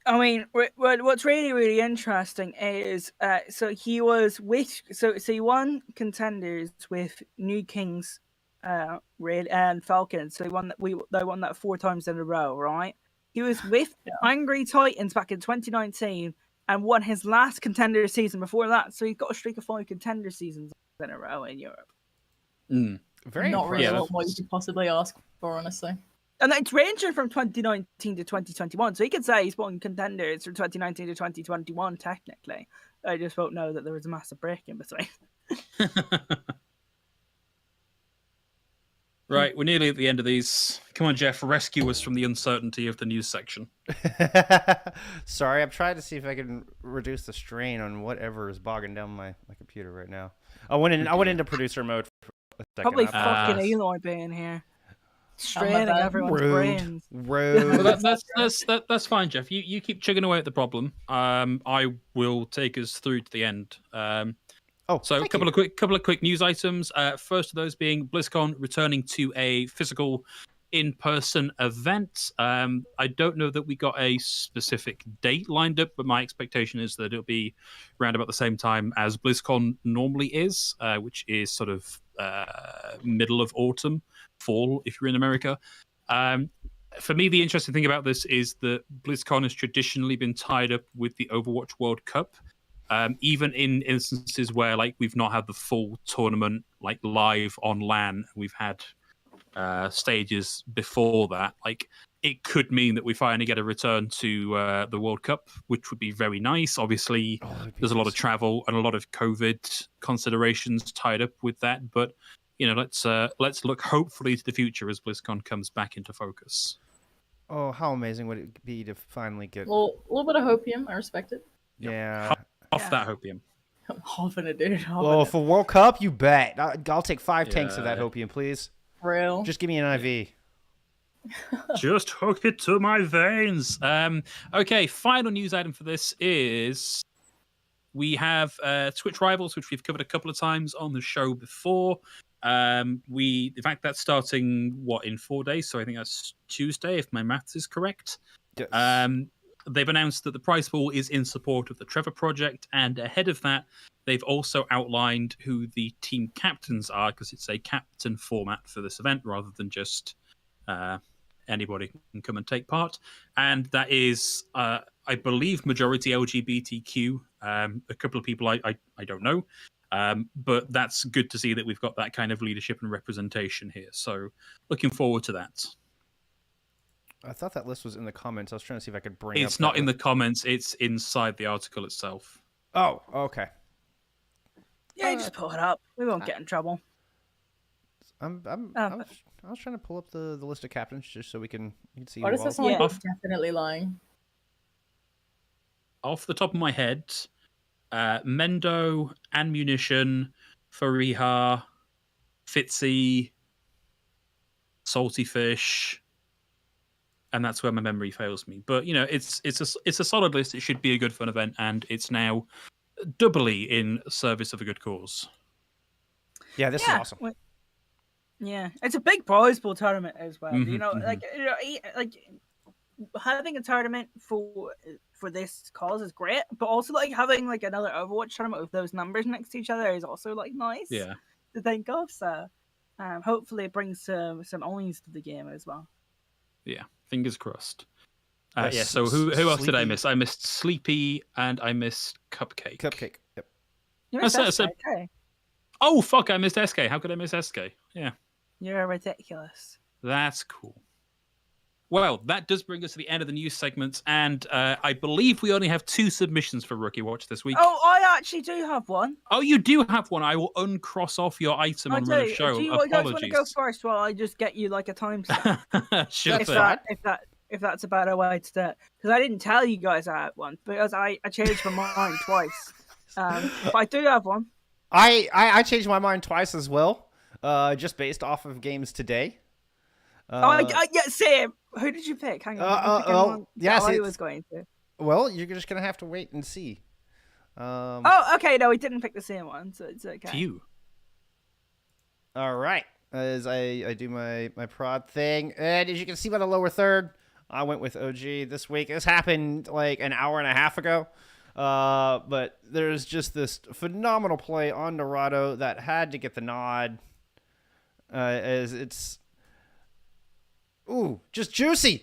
I mean, what's really, really interesting is so he was with he won contenders with New Kings, and Falcons. So they won that 4 times in a row, right? He was with Angry Titans back in 2019 and won his last contender season before that. So he's got a streak of 5 contender seasons in a row in Europe. Very not really impressive. what you could possibly ask for, honestly. And it's ranging from 2019 to 2021. So he could say he's won contenders from 2019 to 2021, technically. I just won't know that there was a massive break in between. Right, we're nearly at the end of these. Come on, Jeff, rescue us from the uncertainty of the news section. Sorry, I'm trying to see if I can reduce the strain on whatever is bogging down my computer right now. I went into producer mode for a second. Probably fucking Eloy being here. Straining everyone's brains. Rude. Well, that's fine, Jeff. You keep chugging away at the problem. I will take us through to the end. So a couple of quick news items. First of those being BlizzCon returning to a physical in-person event. I don't know that we got a specific date lined up, but my expectation is that it'll be around about the same time as BlizzCon normally is, which is sort of middle of autumn, fall if you're in America. For me, the interesting thing about this is that BlizzCon has traditionally been tied up with the Overwatch World Cup. Even in instances where we've not had the full tournament live on LAN, we've had stages before that. It could mean that we finally get a return to the World Cup, which would be very nice. Obviously, there's a lot of travel and a lot of COVID considerations tied up with that. But let's look hopefully to the future as BlizzCon comes back into focus. Oh, how amazing would it be to finally get a little bit of hopium? I respect it. Yeah. Off that hopium. I'm hopping it, dude. For World Cup, you bet. I'll take 5 tanks of that hopium, please. Real. Just give me an IV. Just hook it to my veins. Okay, final news item for this is we have Twitch Rivals, which we've covered a couple of times on the show before. In fact, that's starting in 4 days, so I think that's Tuesday, if my maths is correct. Yes. They've announced that the prize pool is in support of the Trevor Project, and ahead of that, they've also outlined who the team captains are, because it's a captain format for this event rather than just anybody can come and take part. And that is, I believe, majority LGBTQ. A couple of people I don't know. But that's good to see that we've got that kind of leadership and representation here. So looking forward to that. I thought that list was in the comments. I was trying to see if I could bring it up. It's not in the comments. It's inside the article itself. Oh, okay. Yeah, just pull it up. We won't get in trouble. I was trying to pull up the list of captains just so we can see. Why does that sound like it's definitely lying? Off the top of my head, Mendo, Ammunition, Fariha, Fitzy, Salty Fish, and that's where my memory fails me. But it's a solid list. It should be a good fun event, and it's now doubly in service of a good cause. Yeah, this is awesome. Yeah, it's a big prize pool tournament as well. Mm-hmm, Like having a tournament for this cause is great, but also having another Overwatch tournament with those numbers next to each other is also nice. Yeah. To think of. So hopefully it brings some eyes to the game as well. Yeah, fingers crossed. Yeah. So who else did I miss? I missed Sleepy and I missed Cupcake. Cupcake. Yep. You missed SK. Oh fuck! I missed SK. How could I miss SK? Yeah. You're ridiculous. That's cool. Well, that does bring us to the end of the news segments, and I believe we only have 2 submissions for Rookie Watch this week. Oh, I actually do have one. Oh, you do have one. I will uncross off your item on the show. Do you guys want to go first while I just get you a timestamp? Sure. If that's a better way to do it. Because I didn't tell you guys I had one, because I changed my mind twice. But I do have one. I changed my mind twice as well, just based off of games today. Yeah, same. Who did you pick? Hang on. I was going to. Well, you're just gonna have to wait and see. Okay. No, we didn't pick the same one, so it's okay. Phew. All right. As I do my prod thing, and as you can see by the lower third, I went with OG this week. This happened an hour and a half ago. But there's just this phenomenal play on Dorado that had to get the nod. As it's just juicy.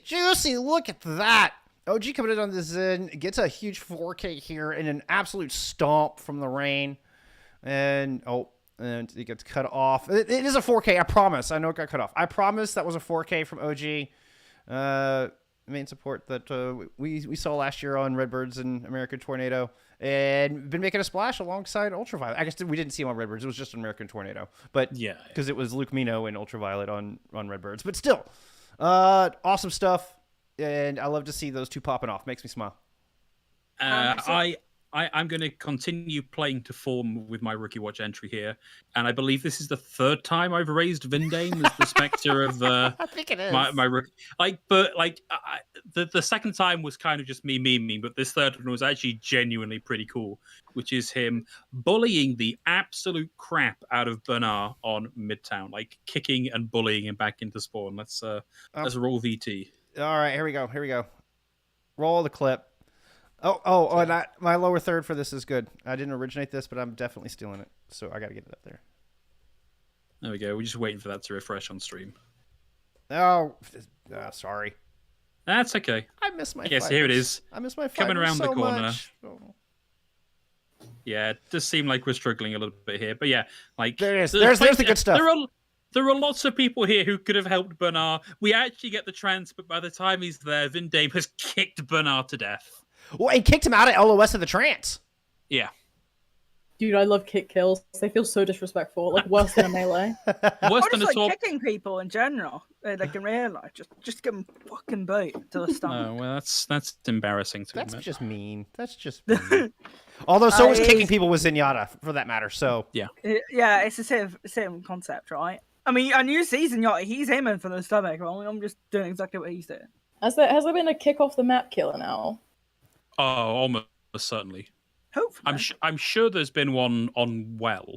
Look at that. OG coming in on this end, gets a huge 4K here and an absolute stomp from the rain. And it gets cut off. It is a 4K, I promise. I know it got cut off. I promise that was a 4K from OG. Main support that we saw last year on Redbirds and American Tornado, and been making a splash alongside Ultraviolet. I guess we didn't see him on Redbirds; it was just on American Tornado. But yeah, because it was Luke Mino and Ultraviolet on Redbirds. But still, awesome stuff, and I love to see those two popping off. Makes me smile. I'm going to continue playing to form with my Rookie Watch entry here, and I believe this is the 3rd time I've raised Vindame as the specter of I think it is my rookie. The second time was kind of just me memeing, but this third one was actually genuinely pretty cool, which is him bullying the absolute crap out of Bernard on Midtown, kicking and bullying him back into spawn. Let's roll VT. All right, here we go. Roll the clip. And my lower third for this is good. I didn't originate this, but I'm definitely stealing it, so I got to get it up there. There we go. We're just waiting for that to refresh on stream. Sorry. That's okay. I miss my Yes, fighters. Here it is. I miss my fighters coming around so the corner. Much. Oh. Yeah, it does seem like we're struggling a little bit here, but yeah, there it is. There's the good stuff. There are lots of people here who could have helped Bernard. We actually get the chance, but by the time he's there, Vindame has kicked Bernard to death. Well, he kicked him out at LOS of the trance. Yeah. Dude, I love kick kills. They feel so disrespectful. Worse than a melee. Worse than a kicking people in general. In real life. Just get them fucking beat to the stomach. Oh, well, that's embarrassing to admit. That's just mean. Although so was kicking people with Zenyatta, for that matter, so... Yeah. Yeah, it's the same concept, right? I mean, a new season, he's aiming for the stomach. Well, I'm just doing exactly what he's doing. Has there been a kick off the map killer now? Oh, almost certainly. Hopefully. I'm sure there's been one on Well.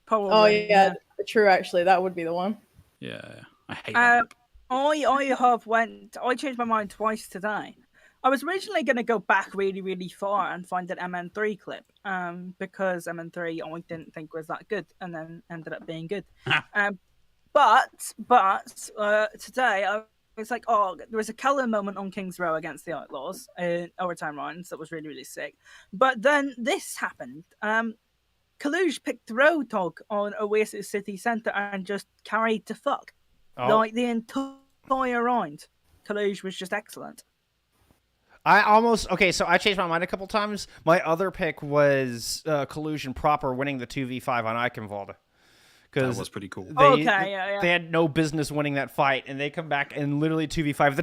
Probably. Oh yeah, true. Actually, that would be the one. Yeah, I hate that. I changed my mind twice today. I was originally going to go back really, really far and find an MN3 clip, because MN3 I didn't think was that good, and then ended up being good. But today I was like, oh, there was a Callum moment on King's Row against the Outlaws in overtime rounds that was really, really sick. But then this happened. Kaluge picked Roadhog on Oasis City Centre and just carried to fuck. Like the entire round. Kaluge was just excellent. So I changed my mind a couple times. My other pick was Collusion proper winning the 2v5 on Eichenwalde. That was pretty cool. They had no business winning that fight, and they come back and literally 2v5 the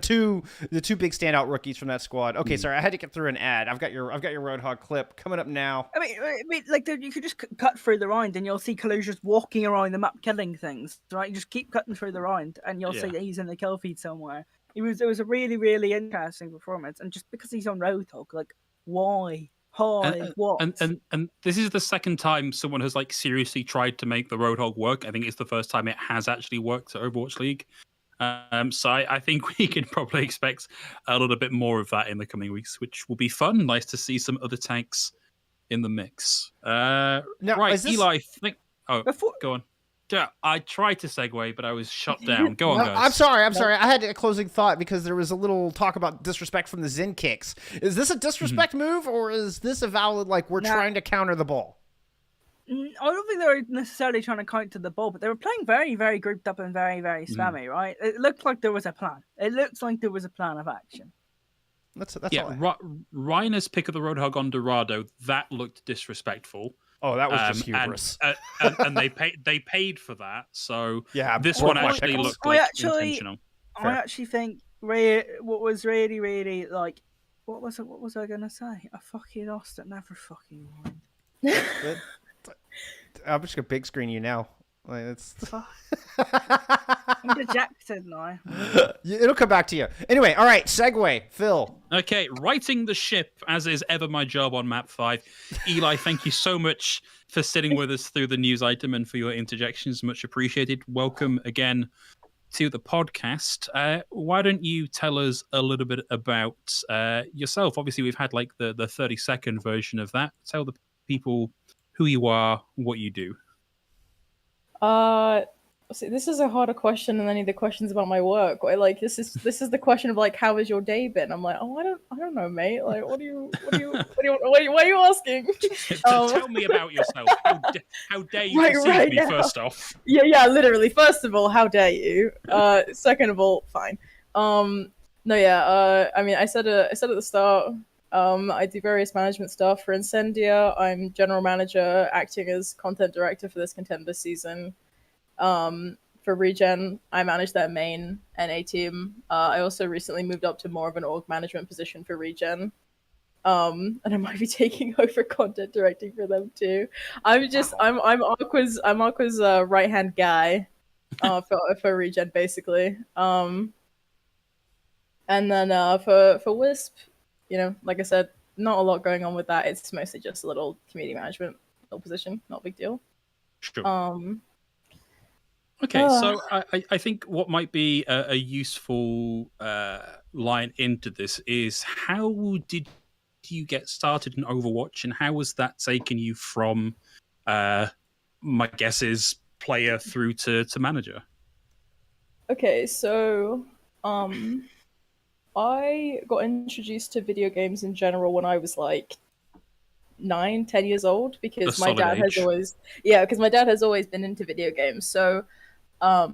two big standout rookies from that squad. Okay, sorry, I had to get through an ad. I've got your Roadhog clip coming up now. I mean, like you could just cut through the round, and you'll see Kaluge just walking around the map killing things. Right, you just keep cutting through the round, and you'll see that he's in the kill feed somewhere. It was a really, really interesting performance, and just because he's on Roadhog, like why? What? And this is the second time someone has like seriously tried to make the Roadhog work. I think it's the first time it has actually worked at Overwatch League. So I think we can probably expect a little bit more of that in the coming weeks, which will be fun. Nice to see some other tanks in the mix. Now, right, Eli. Go on. Yeah, I tried to segue, but I was shut down. Go on, guys. I'm sorry. I had a closing thought because there was a little talk about disrespect from the Zen kicks. Is this a disrespect move, or is this a valid, like, we're trying to counter the ball? I don't think they were necessarily trying to counter the ball, but they were playing very, very grouped up and very, very spammy, right? It looked like there was a plan. It looks like there was a plan of action. That's all. Reiner's pick of the Roadhog on Dorado, that looked disrespectful. Oh, that was just hubris. And they paid for that. So this one actually looked like intentional. I actually think what was really, really like, what was I gonna say? I fucking lost it. Never fucking mind. I'm just gonna big screen you now. Like it's. I'm dejected now. It'll come back to you. Anyway, all right. Segue, Phil. Okay, righting the ship, as is ever my job on Map 5. Eli, thank you so much for sitting with us through the news item and for your interjections. Much appreciated. Welcome again to the podcast. Why don't you tell us a little bit about yourself? Obviously, we've had like the 30-second version of that. Tell the people who you are, what you do. See, this is a harder question than any of the questions about my work. Like this is the question of like, how has your day been? I'm like, oh, I don't know, mate. Like, what are you asking? Tell me about yourself. How dare you perceive me? First off, yeah, literally. First of all, how dare you? Second of all, fine. I mean, I said at the start. I do various management stuff for Incendia. I'm general manager, acting as content director for this contender season. For Regen, I manage their main NA team. I also recently moved up to more of an org management position for Regen. And I might be taking over content directing for them too. I'm Aqua's right hand guy for Regen basically. And then for Wisp, you know, like I said, not a lot going on with that. It's mostly just a little community management position, not a big deal. Sure. Okay, so I think what might be a useful line into this is, how did you get started in Overwatch, and how was that taking you from, my guess is, player through to manager? Okay, so I got introduced to video games in general when I was like 9-10 years old, because my dad has always been into video games. So I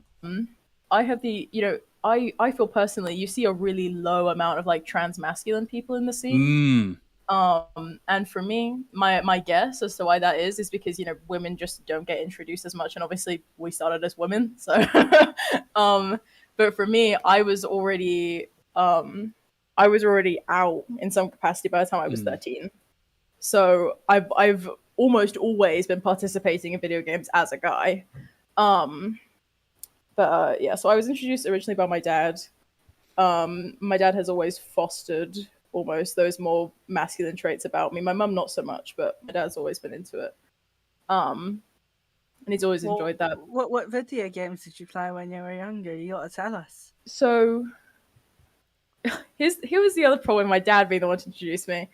have the, you know, I feel personally, you see a really low amount of like trans masculine people in the scene. And for me, my guess as to why that is because, you know, women just don't get introduced as much, and obviously we started as women, so but for me, I was already out in some capacity by the time I was 13. So I've almost always been participating in video games as a guy. Yeah, so I was introduced originally by my dad. My dad has always fostered almost those more masculine traits about me. My mum not so much, but my dad's always been into it. And he's always enjoyed that. What video games did you play when you were younger? You got to tell us. So here was the other problem. My dad being the one to introduce me.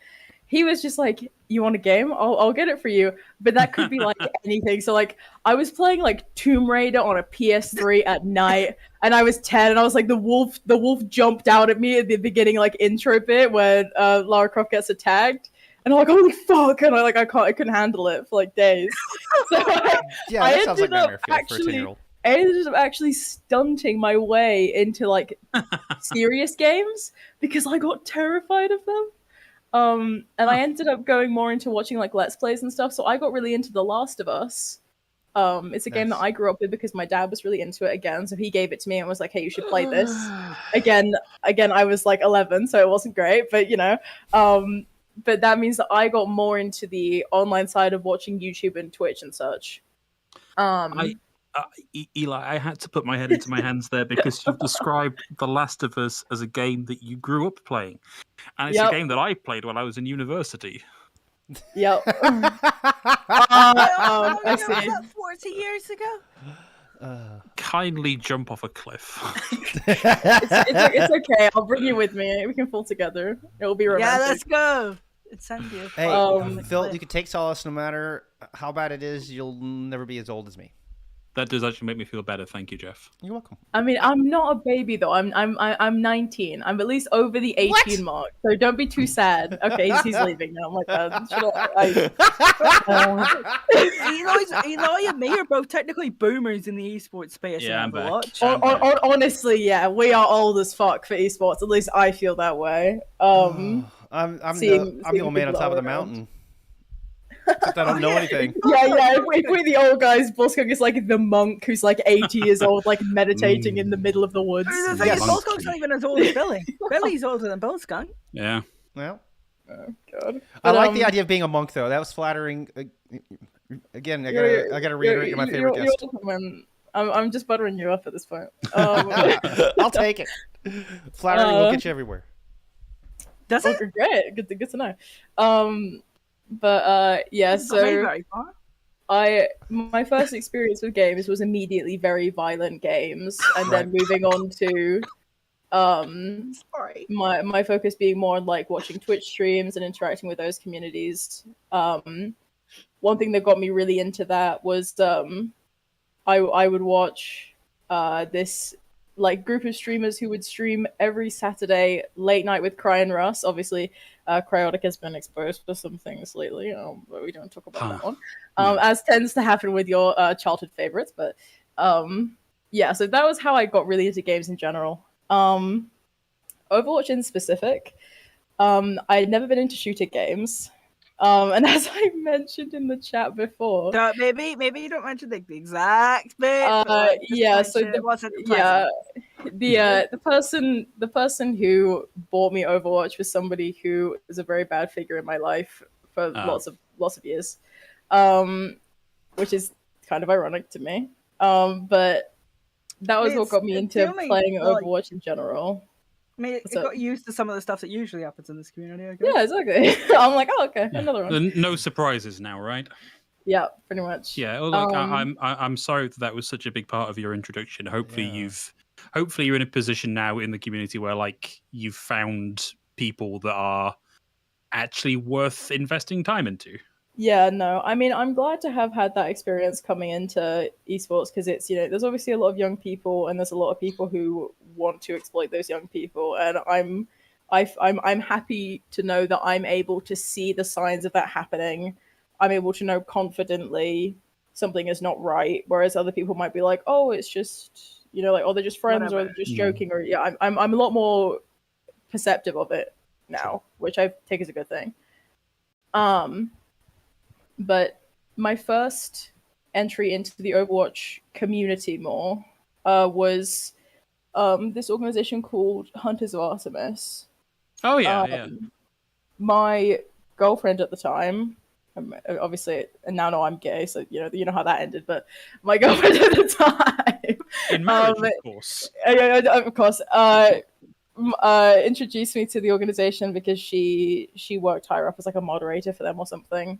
He was just like, "You want a game? I'll get it for you." But that could be like anything. So like, I was playing like Tomb Raider on a PS3 at night, and I was 10, and I was like, the wolf jumped out at me at the beginning, like intro bit when Lara Croft gets attacked, and I'm like, "Holy fuck!" And I couldn't handle it for like days. So yeah, that sounds like nightmare fuel for a 10-year-old. I ended up actually stunting my way into like serious games because I got terrified of them. And I ended up going more into watching like Let's Plays and stuff. So I got really into The Last of Us. It's a game that I grew up with because my dad was really into it again. So he gave it to me and was like, "Hey, you should play this." Again, I was like 11, so it wasn't great, but you know. But that means that I got more into the online side of watching YouTube and Twitch and such. Eli, I had to put my head into my hands there because you've described The Last of Us as a game that you grew up playing. And it's a game that I played when I was in university. Yep. I see. Was that 40 years ago? Kindly jump off a cliff. It's okay. I'll bring you with me. We can fall together. It'll be romantic. Yeah, let's go. Incendia. Hey, Phil, you can take solace no matter how bad it is. You'll never be as old as me. That does actually make me feel better. Thank you, Jeff. You're welcome. I mean, I'm not a baby though. I'm 19. I'm at least over the 18 mark. So don't be too sad. Okay, he's leaving now. Oh my god. Eli and me are both technically boomers in the esports space. Yeah, I'm back. Honestly, yeah, we are old as fuck for esports. At least I feel that way. I'm the old man on top of the mountain. Except I don't know anything. Yeah. If we're the old guys, Blizzcon is like the monk who's like 80 years old, like meditating in the middle of the woods. The thing is, Blizzcon's not even as old as Billy. Billy's older than Blizzcon. Yeah. Well, oh god. I like the idea of being a monk, though. That was flattering. Again, I gotta reiterate, you're my favorite guest. I'm just buttering you up at this point. I'll take it. Flattery will get you everywhere. Does it? Great. Good to know. But yeah, so my first experience with games was immediately very violent games, and then moving on to my focus being more on like watching Twitch streams and interacting with those communities. One thing that got me really into that was I would watch this like group of streamers who would stream every Saturday late night with Cry and Russ. Obviously, Cryotic has been exposed for some things lately, but we don't talk about that one. As tends to happen with your childhood favorites. But yeah, so that was how I got really into games in general. Overwatch in specific, I'd never been into shooter games. And as I mentioned in the chat before, maybe you don't mention the exact bit. Yeah, so the person who bought me Overwatch was somebody who was a very bad figure in my life for lots of years, which is kind of ironic to me. But that was what got me into playing Overwatch in general. I mean, it got used to some of the stuff that usually happens in this community, I guess. Yeah, exactly. I'm like, oh, okay, another one. No surprises now, right? Yeah, pretty much. Yeah, look, I'm sorry that was such a big part of your introduction. Hopefully you're in a position now in the community where like you've found people that are actually worth investing time into. Yeah, no, I mean, I'm glad to have had that experience coming into esports because it's, there's obviously a lot of young people and there's a lot of people who want to exploit those young people, and I'm happy to know that I'm able to see the signs of that happening. I'm able to know confidently something is not right, whereas other people might be like, oh, it's just, like, oh, they're just friends or they're just joking, or I'm a lot more perceptive of it now, which I take as a good thing. But my first entry into the Overwatch community more was this organization called Hunters of Artemis. Oh, yeah, yeah. My girlfriend at the time obviously, and now I'm gay, so you know how that ended. But my girlfriend at the time, in marriage, of course, of course, introduced me to the organization because she worked higher up as like a moderator for them or something.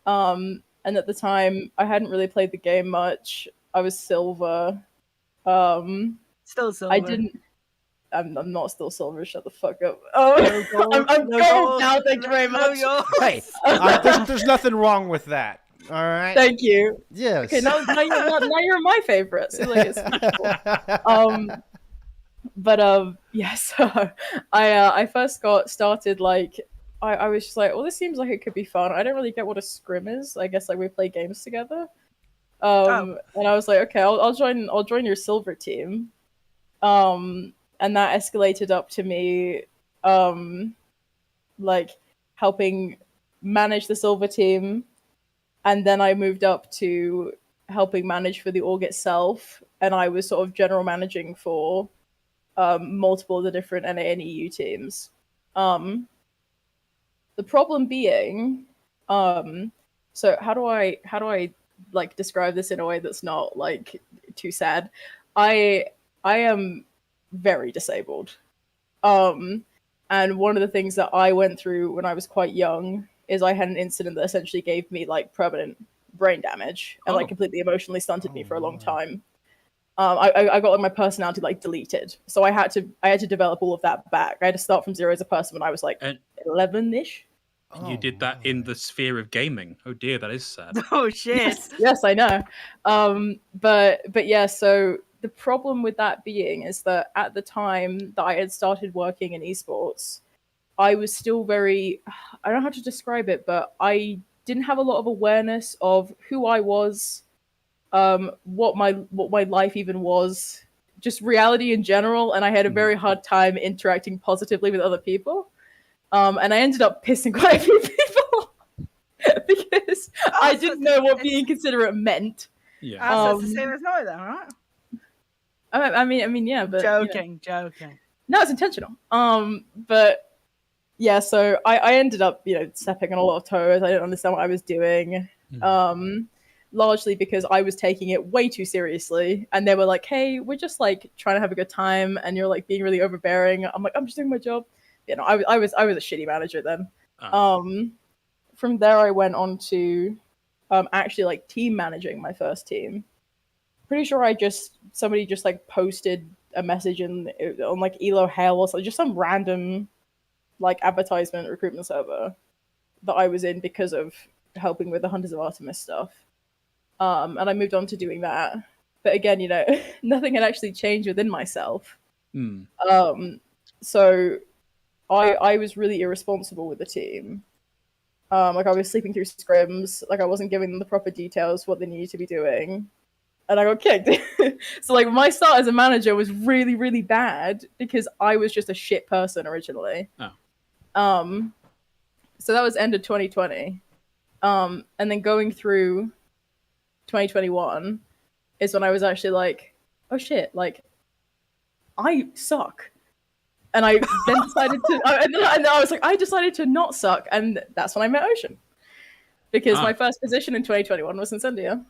And at the time, I hadn't really played the game much. I was silver. Still silver. I'm not still silver. Shut the fuck up. I'm gold now. Thank you very much. Hey, there's nothing wrong with that. All right. Thank you. Yes. Okay, now you're my favorite. So, like, it's cool. Yeah. So I first got started like I was just like, well, this seems like it could be fun. I don't really get what a scrim is. I guess like we play games together. And I was like, okay, I'll join your silver team. And that escalated up to me, like helping manage the silver team, and then I moved up to helping manage for the org itself, and I was sort of general managing for multiple of the different NA and EU teams. The problem being, so how do I like describe this in a way that's not like too sad? I am very disabled. And one of the things that I went through when I was quite young is I had an incident that essentially gave me like permanent brain damage and like completely emotionally stunted me for a long time. I got like my personality like deleted, so I had to develop all of that back. I had to start from zero as a person when I was like 11-ish. You did that in the sphere of gaming. Oh dear, that is sad. Oh shit. Yes, I know. But yeah, so the problem with that being is that at the time that I had started working in esports, I was still very, I don't know how to describe it, but I didn't have a lot of awareness of who I was, what my life even was, just reality in general, and I had a very hard time interacting positively with other people. And I ended up pissing quite a few people because I didn't know what being considerate meant. Yeah. That's the same as now, then, right? I mean, yeah, but joking. No, it's intentional. But yeah, so I ended up, stepping on a lot of toes. I didn't understand what I was doing. Largely because I was taking it way too seriously, and they were like, "Hey, we're just like trying to have a good time, and you're like being really overbearing." I'm like, "I'm just doing my job." I was a shitty manager then. From there, I went on to actually like team managing my first team. Pretty sure somebody just like posted a message on like Elo Hell or something, just some random like advertisement recruitment server that I was in because of helping with the Hunters of Artemis stuff. And I moved on to doing that. But again, nothing had actually changed within myself. So I was really irresponsible with the team. Like I was sleeping through scrims, like I wasn't giving them the proper details what they needed to be doing. And I got kicked. So like my start as a manager was really, really bad because I was just a shit person originally. So that was end of 2020. And then going through 2021 is when I was actually like, oh shit, like I suck. And I then decided to, and I was like, I decided to not suck. And that's when I met Ocean. Because my first position in 2021 was Incendia.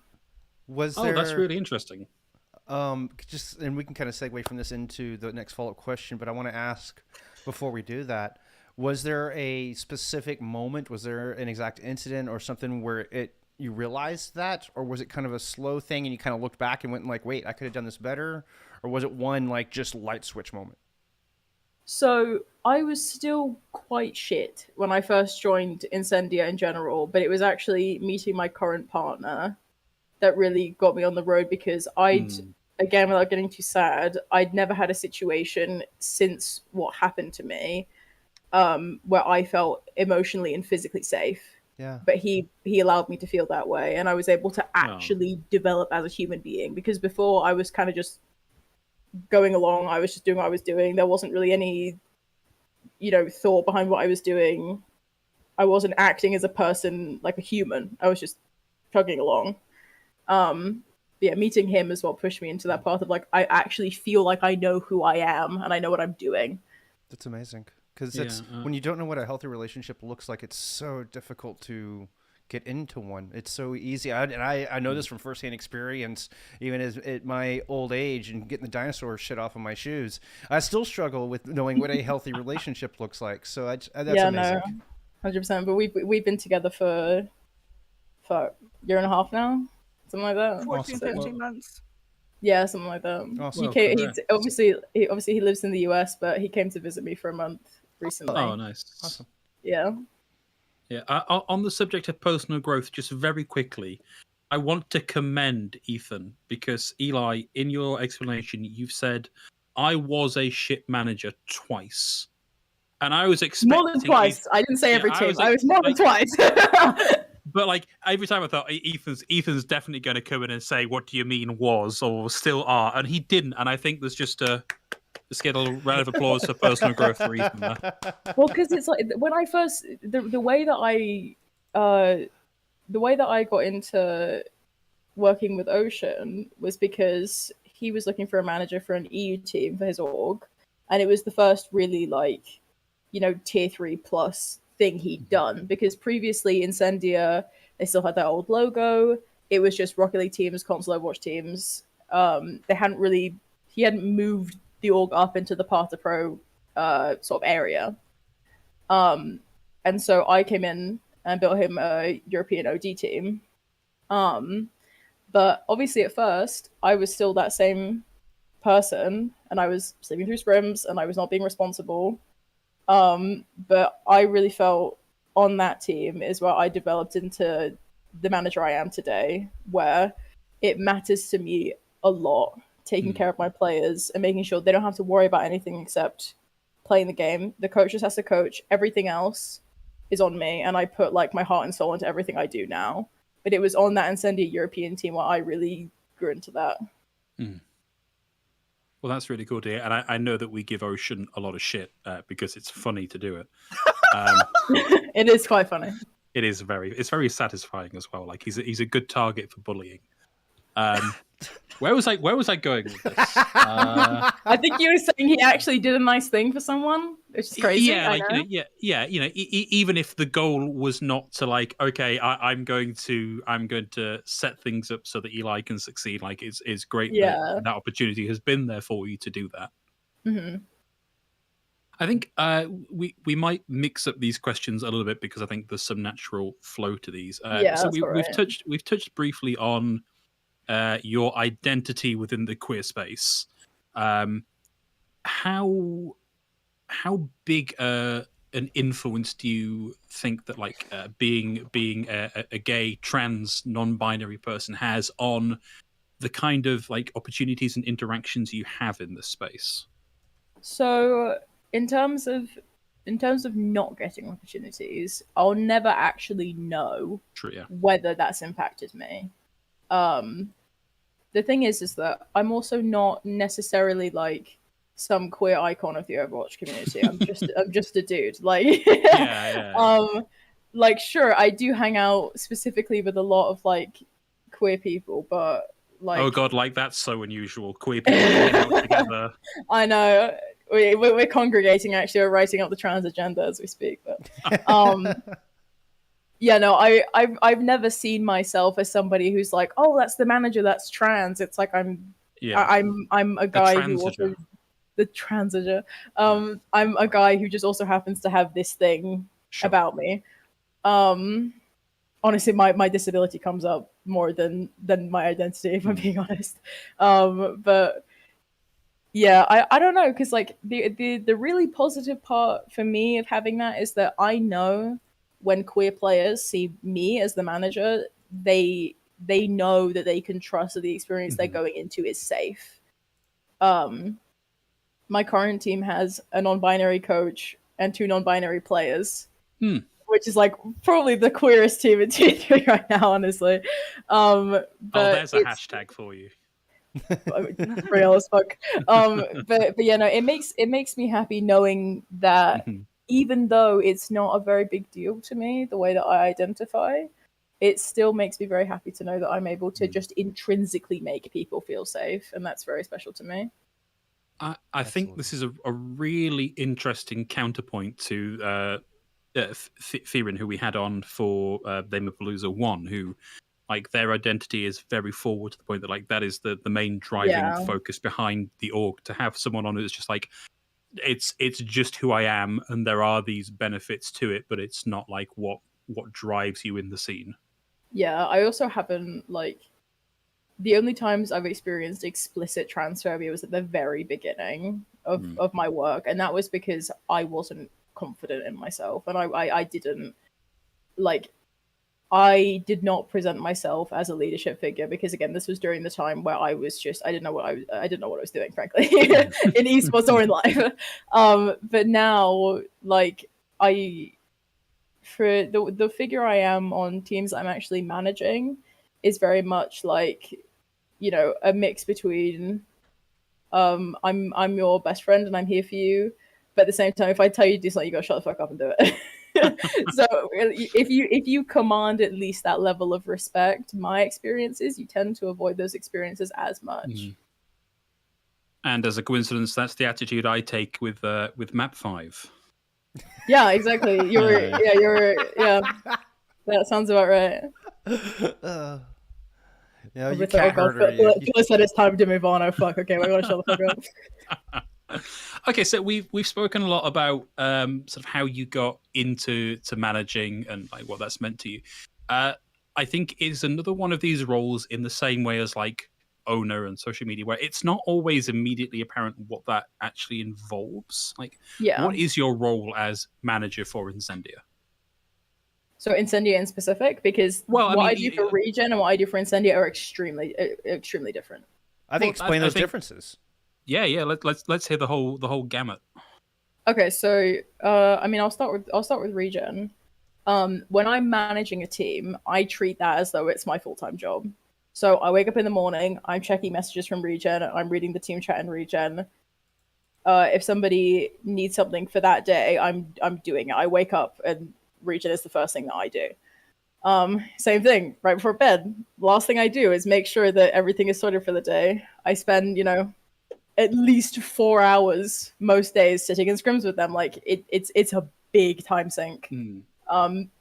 That's really interesting. And we can kind of segue from this into the next follow-up question, but I want to ask before we do that, was there a specific moment, was there an exact incident or something where you realized that, or was it kind of a slow thing and you kind of looked back and went like, wait, I could have done this better? Or was it one like just light switch moment? So I was still quite shit when I first joined Incendia in general, but it was actually meeting my current partner that really got me on the road because again, without getting too sad, I'd never had a situation since what happened to me where I felt emotionally and physically safe. Yeah. But he allowed me to feel that way, and I was able to actually develop as a human being, because before I was kind of just going along, I was just doing what I was doing. There wasn't really any, thought behind what I was doing. I wasn't acting as a person, like a human. I was just chugging along. Yeah, meeting him is what pushed me into that path of like, I actually feel like I know who I am and I know what I'm doing. That's amazing. Because when you don't know what a healthy relationship looks like, it's so difficult to get into one. It's so easy. I know this from firsthand experience, even at my old age and getting the dinosaur shit off of my shoes. I still struggle with knowing what a healthy relationship looks like. So that's amazing. No, 100%. But we've been together for a year and a half now, something like that. 14, 15 months. Yeah, something like that. Awesome. He's obviously he lives in the US, but he came to visit me for a month recently. Oh, nice. Awesome. Yeah. Yeah. On the subject of personal growth, just very quickly, I want to commend Ethan because Eli, in your explanation, you've said I was a ship manager twice, and I was expecting more than twice. I didn't say every team. I was more than twice. But like every time I thought Ethan's definitely going to come in and say, "What do you mean was or still are?" And he didn't. And I think there's just let's get a little round of applause for personal growth for Ethan there. Well, because it's like when I first the way that I got into working with Ocean was because he was looking for a manager for an EU team for his org, and it was the first really tier 3+ thing he'd done, because previously Incendia, they still had their old logo. It was just Rocket League teams, console Overwatch teams. He hadn't moved the org up into the Path to Pro sort of area. And so I came in and built him a European OD team. But obviously at first I was still that same person, and I was sleeping through scrims and I was not being responsible. But I really felt on that team is where I developed into the manager I am today, where it matters to me a lot, taking care of my players and making sure they don't have to worry about anything except playing the game. The coach just has to coach. Everything else is on me, and I put like my heart and soul into everything I do now. But it was on that Incendia European team where I really grew into that. Well, that's really cool to hear. And I know that we give Ocean a lot of shit because it's funny to do it. It is quite funny. It's very satisfying as well. Like he's a good target for bullying. Where was I going with this? I think you were saying he actually did a nice thing for someone, which is crazy. Yeah, even if the goal was not to like, okay, I'm going to set things up so that Eli can succeed. Like it's great that opportunity has been there for you to do that. Mm-hmm. I think we might mix up these questions a little bit because I think there's some natural flow to these. So we've touched briefly on your identity within the queer space. How big an influence do you think that like being a gay, trans, non-binary person has on the kind of like opportunities and interactions you have in this space? So in terms of not getting opportunities, I'll never actually know whether that's impacted me. The thing is that I'm also not necessarily like some queer icon of the Overwatch community. I'm just a dude. Like, like sure, I do hang out specifically with a lot of like queer people, but like, oh god, like that's so unusual. Queer people hanging out together. I know. We're congregating actually. We're writing up the trans agenda as we speak. But yeah, no, I've never seen myself as somebody who's like, oh, that's the manager that's trans. It's like I'm a guy who also the transiger. I'm a guy who just also happens to have this thing about me. Honestly, my disability comes up more than my identity, if I'm being honest. But yeah, I don't know, because like the really positive part for me of having that is that I know when queer players see me as the manager, they know that they can trust that the experience they're going into is safe. My current team has a non-binary coach and 2 non-binary players, which is like probably the queerest team in Tier 3 right now, honestly. But there's a hashtag for you. Real as fuck. But yeah, no, it makes me happy knowing that even though it's not a very big deal to me, the way that I identify, it still makes me very happy to know that I'm able to just intrinsically make people feel safe, and that's very special to me. I think this is a really interesting counterpoint to Theron, who we had on for Theymerpalooza 1, who like their identity is very forward to the point that like that is the main driving focus behind the org. To have someone on who's just like it's just who I am, and there are these benefits to it, but it's not like what drives you in the scene. Yeah, I also haven't like the only times I've experienced explicit transphobia was at the very beginning of my work, and that was because I wasn't confident in myself, and I didn't like. I did not present myself as a leadership figure because, again, this was during the time where I was just I didn't know what I was doing, frankly, in esports or in life. But now, like, for the figure I am on teams I'm actually managing is very much like, you know, a mix between I'm your best friend and I'm here for you, but at the same time, if I tell you to do something, you gotta shut the fuck up and do it. So if you command at least that level of respect, my experience is you tend to avoid those experiences as much. And as a coincidence, that's the attitude I take with Map 5. Yeah, exactly. That sounds about right. Yeah, you can't hurt her. Phil said it's time to move on. Oh fuck! Okay, we're gonna shut the fuck up. Okay, so we've spoken a lot about sort of how you got into managing and like what that's meant to you. I think is another one of these roles in the same way as like owner and social media, where it's not always immediately apparent what that actually involves. Like, what is your role as manager for Incendia? So Incendia in specific, because I do for Regen and what I do for Incendia are extremely different. I think explain those differences. Yeah. Let's hear the whole gamut. Okay, so I mean, I'll start with Regen. When I'm managing a team, I treat that as though it's my full-time job. So I wake up in the morning, I'm checking messages from Regen, I'm reading the team chat in Regen. If somebody needs something for that day, I'm doing it. I wake up and Regen is the first thing that I do. Same thing, right before bed. Last thing I do is make sure that everything is sorted for the day. I spend, at least 4 hours most days sitting in scrims with them. Like it's a big time sink.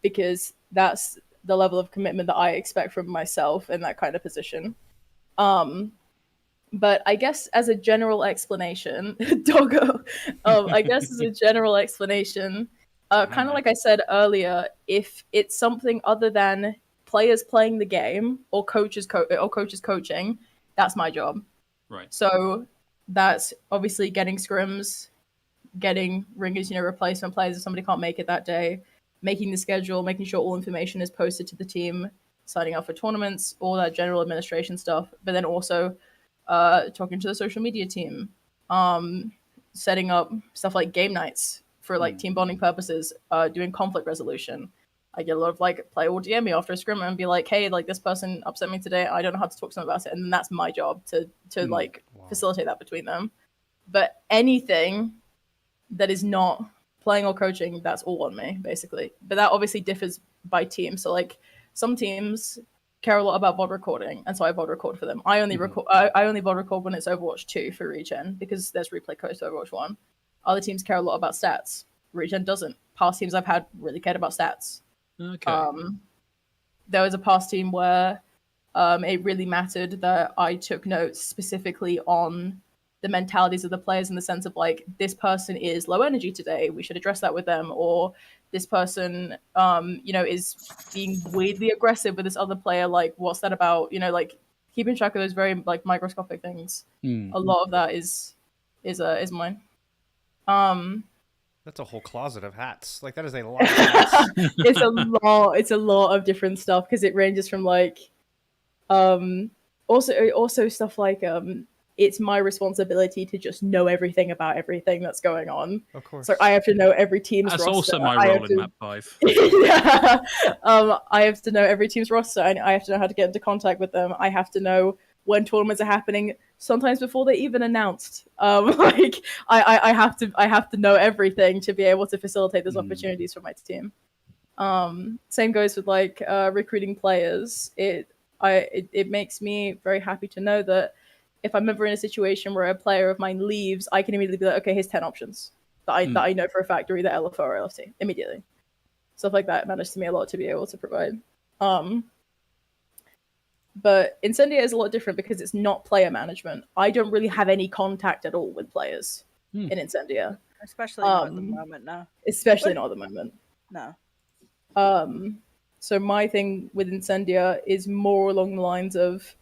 Because that's the level of commitment that I expect from myself in that kind of position. But I guess as a general explanation, doggo, I guess as a general explanation, kind of like I said earlier, if it's something other than players playing the game or coaches coaching, that's my job. Right. So that's obviously getting scrims, getting ringers, replacement players if somebody can't make it that day, making the schedule, making sure all information is posted to the team, signing up for tournaments, all that general administration stuff, but then also talking to the social media team, setting up stuff like game nights for like team bonding purposes, doing conflict resolution. I get a lot of like player will DM me after a scrim and be like, hey, like this person upset me today. I don't know how to talk to them about it. And then that's my job to facilitate that between them. But anything that is not playing or coaching, that's all on me, basically. But that obviously differs by team. So like some teams care a lot about VOD recording, and so I VOD record for them. I only VOD record when it's Overwatch 2 for Regen, because there's replay codes for Overwatch 1. Other teams care a lot about stats. Regen doesn't. Past teams I've had really cared about stats. Okay. There was a past team where it really mattered that I took notes specifically on the mentalities of the players, in the sense of like, this person is low energy today, we should address that with them, or this person is being weirdly aggressive with this other player, like what's that about, like keeping track of those very like microscopic things. A lot of that is mine. That's a whole closet of hats. Like that is a lot of hats. It's a lot of different stuff, because it ranges from like also stuff like it's my responsibility to just know everything about everything that's going on. Of course. So I have to know every team's roster. That's also my role in Map 5. Yeah. I have to know every team's roster, and I have to know how to get into contact with them. I have to know when tournaments are happening, sometimes before they even announced. Like I have to know everything to be able to facilitate those opportunities for my team. Same goes with like recruiting players. It makes me very happy to know that if I'm ever in a situation where a player of mine leaves, I can immediately be like, okay, here's 10 options that I know for a fact are either LFO or LFT immediately. stuff like that matters to me a lot to be able to provide. But Incendia is a lot different because it's not player management. I don't really have any contact at all with players in Incendia. Especially not at the moment, no. Especially not at the moment. No. So my thing with Incendia is more along the lines of,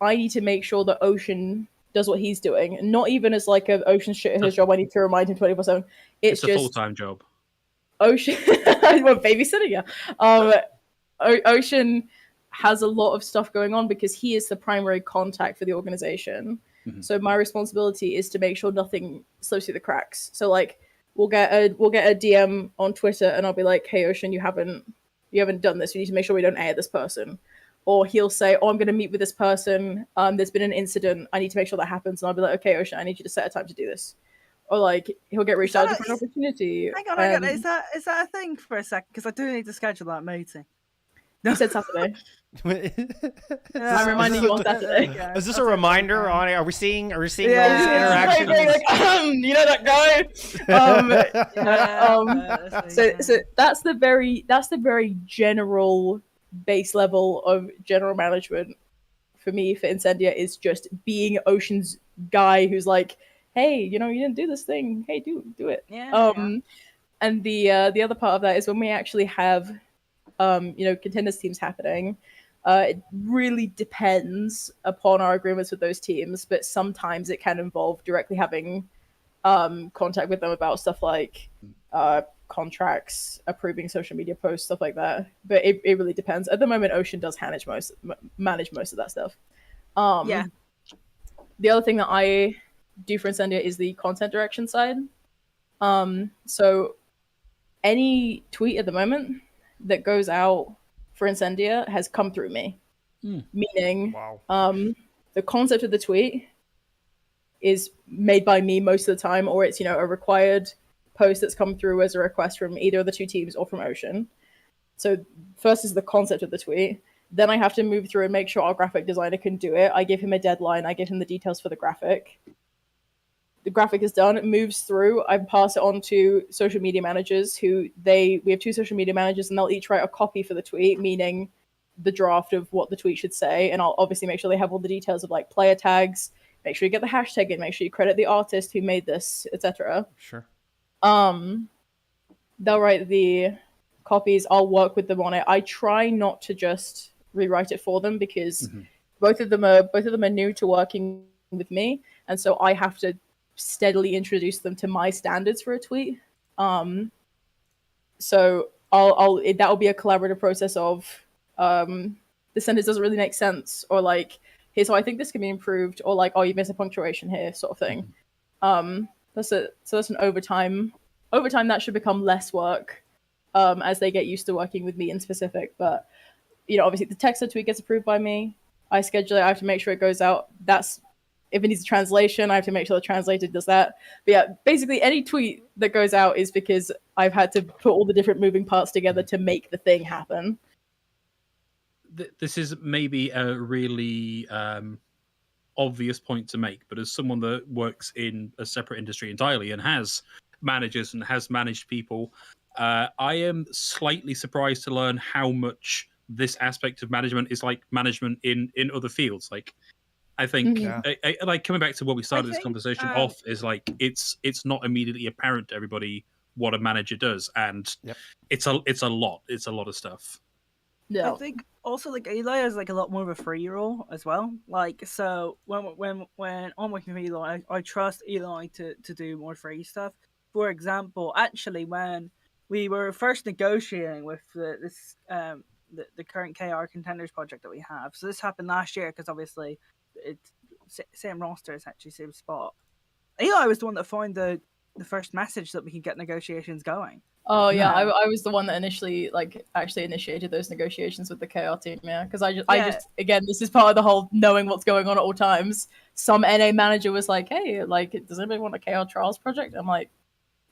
I need to make sure that Ocean does what he's doing. Not even as like a Ocean shit his job, I need to remind him 24/7. It's a just full-time job. Ocean, well, babysitting, yeah. Ocean has a lot of stuff going on because he is the primary contact for the organization. Mm-hmm. So my responsibility is to make sure nothing slips through the cracks. So like we'll get a DM on Twitter and I'll be like, hey Ocean, you haven't done this. You need to make sure we don't air this person. Or he'll say, oh, I'm going to meet with this person. There's been an incident. I need to make sure that happens. And I'll be like, okay, Ocean, I need you to set a time to do this. Or like he'll get reached out for an opportunity. Hang on. Is that a thing for a second? Because I do need to schedule that meeting. You said Saturday. I'm reminding you on Saturday. Is this a reminder? Are we seeing those interactions? That guy. So that's the very general base level of general management for me for Incendia is just being Ocean's guy who's like, hey, you didn't do this thing. Hey, do it. And the other part of that is when we actually have contenders teams happening. It really depends upon our agreements with those teams, but sometimes it can involve directly having contact with them about stuff like contracts, approving social media posts, stuff like that. But it really depends. At the moment, Ocean does manage most of that stuff. The other thing that I do for Incendia is the content direction side. So any tweet at the moment that goes out for Incendia has come through me. Meaning the concept of the tweet is made by me most of the time, or it's a required post that's come through as a request from either of the two teams or from Ocean. So first is the concept of the tweet, then I have to move through and make sure our graphic designer can do it. I give him a deadline, I give him the details for the graphic. The graphic is done, it moves through, I pass it on to social media managers we have two social media managers and they'll each write a copy for the tweet, meaning the draft of what the tweet should say. And I'll obviously make sure they have all the details of like player tags, make sure you get the hashtag in, make sure you credit the artist who made this, etc. Sure. They'll write the copies, I'll work with them on it. I try not to just rewrite it for them because both of them are new to working with me. And so I have to steadily introduce them to my standards for a tweet. So that'll be a collaborative process of the sentence doesn't really make sense, or like, here's how I think this can be improved, or like, oh, you missed a punctuation here, sort of thing. That's an overtime that should become less work as they get used to working with me in specific. But obviously the text of the tweet gets approved by me. I schedule it, I have to make sure it goes out. If it needs a translation, I have to make sure the translator does that. But yeah, basically any tweet that goes out is because I've had to put all the different moving parts together to make the thing happen. This is maybe a really obvious point to make, but as someone that works in a separate industry entirely and has managers and has managed people, I am slightly surprised to learn how much this aspect of management is like management in other fields. Like, I think, like coming back to what we started this conversation off, is like it's not immediately apparent to everybody what a manager does, and it's a lot. It's a lot of stuff. Yeah, I think also like Eli is like a lot more of a free role as well. Like, so when I'm working with Eli, I trust Eli to do more free stuff. For example, actually, when we were first negotiating with the current KR Contenders project that we have, so this happened last year because obviously it's same roster, essentially same spot. Eli was the one that found the first message that we could get negotiations going. Oh yeah, I was the one that initially actually initiated those negotiations with the KR team, because I just again, this is part of the whole knowing what's going on at all times. Some NA manager was like, hey, like, does anybody want a KR Trials project? I'm like,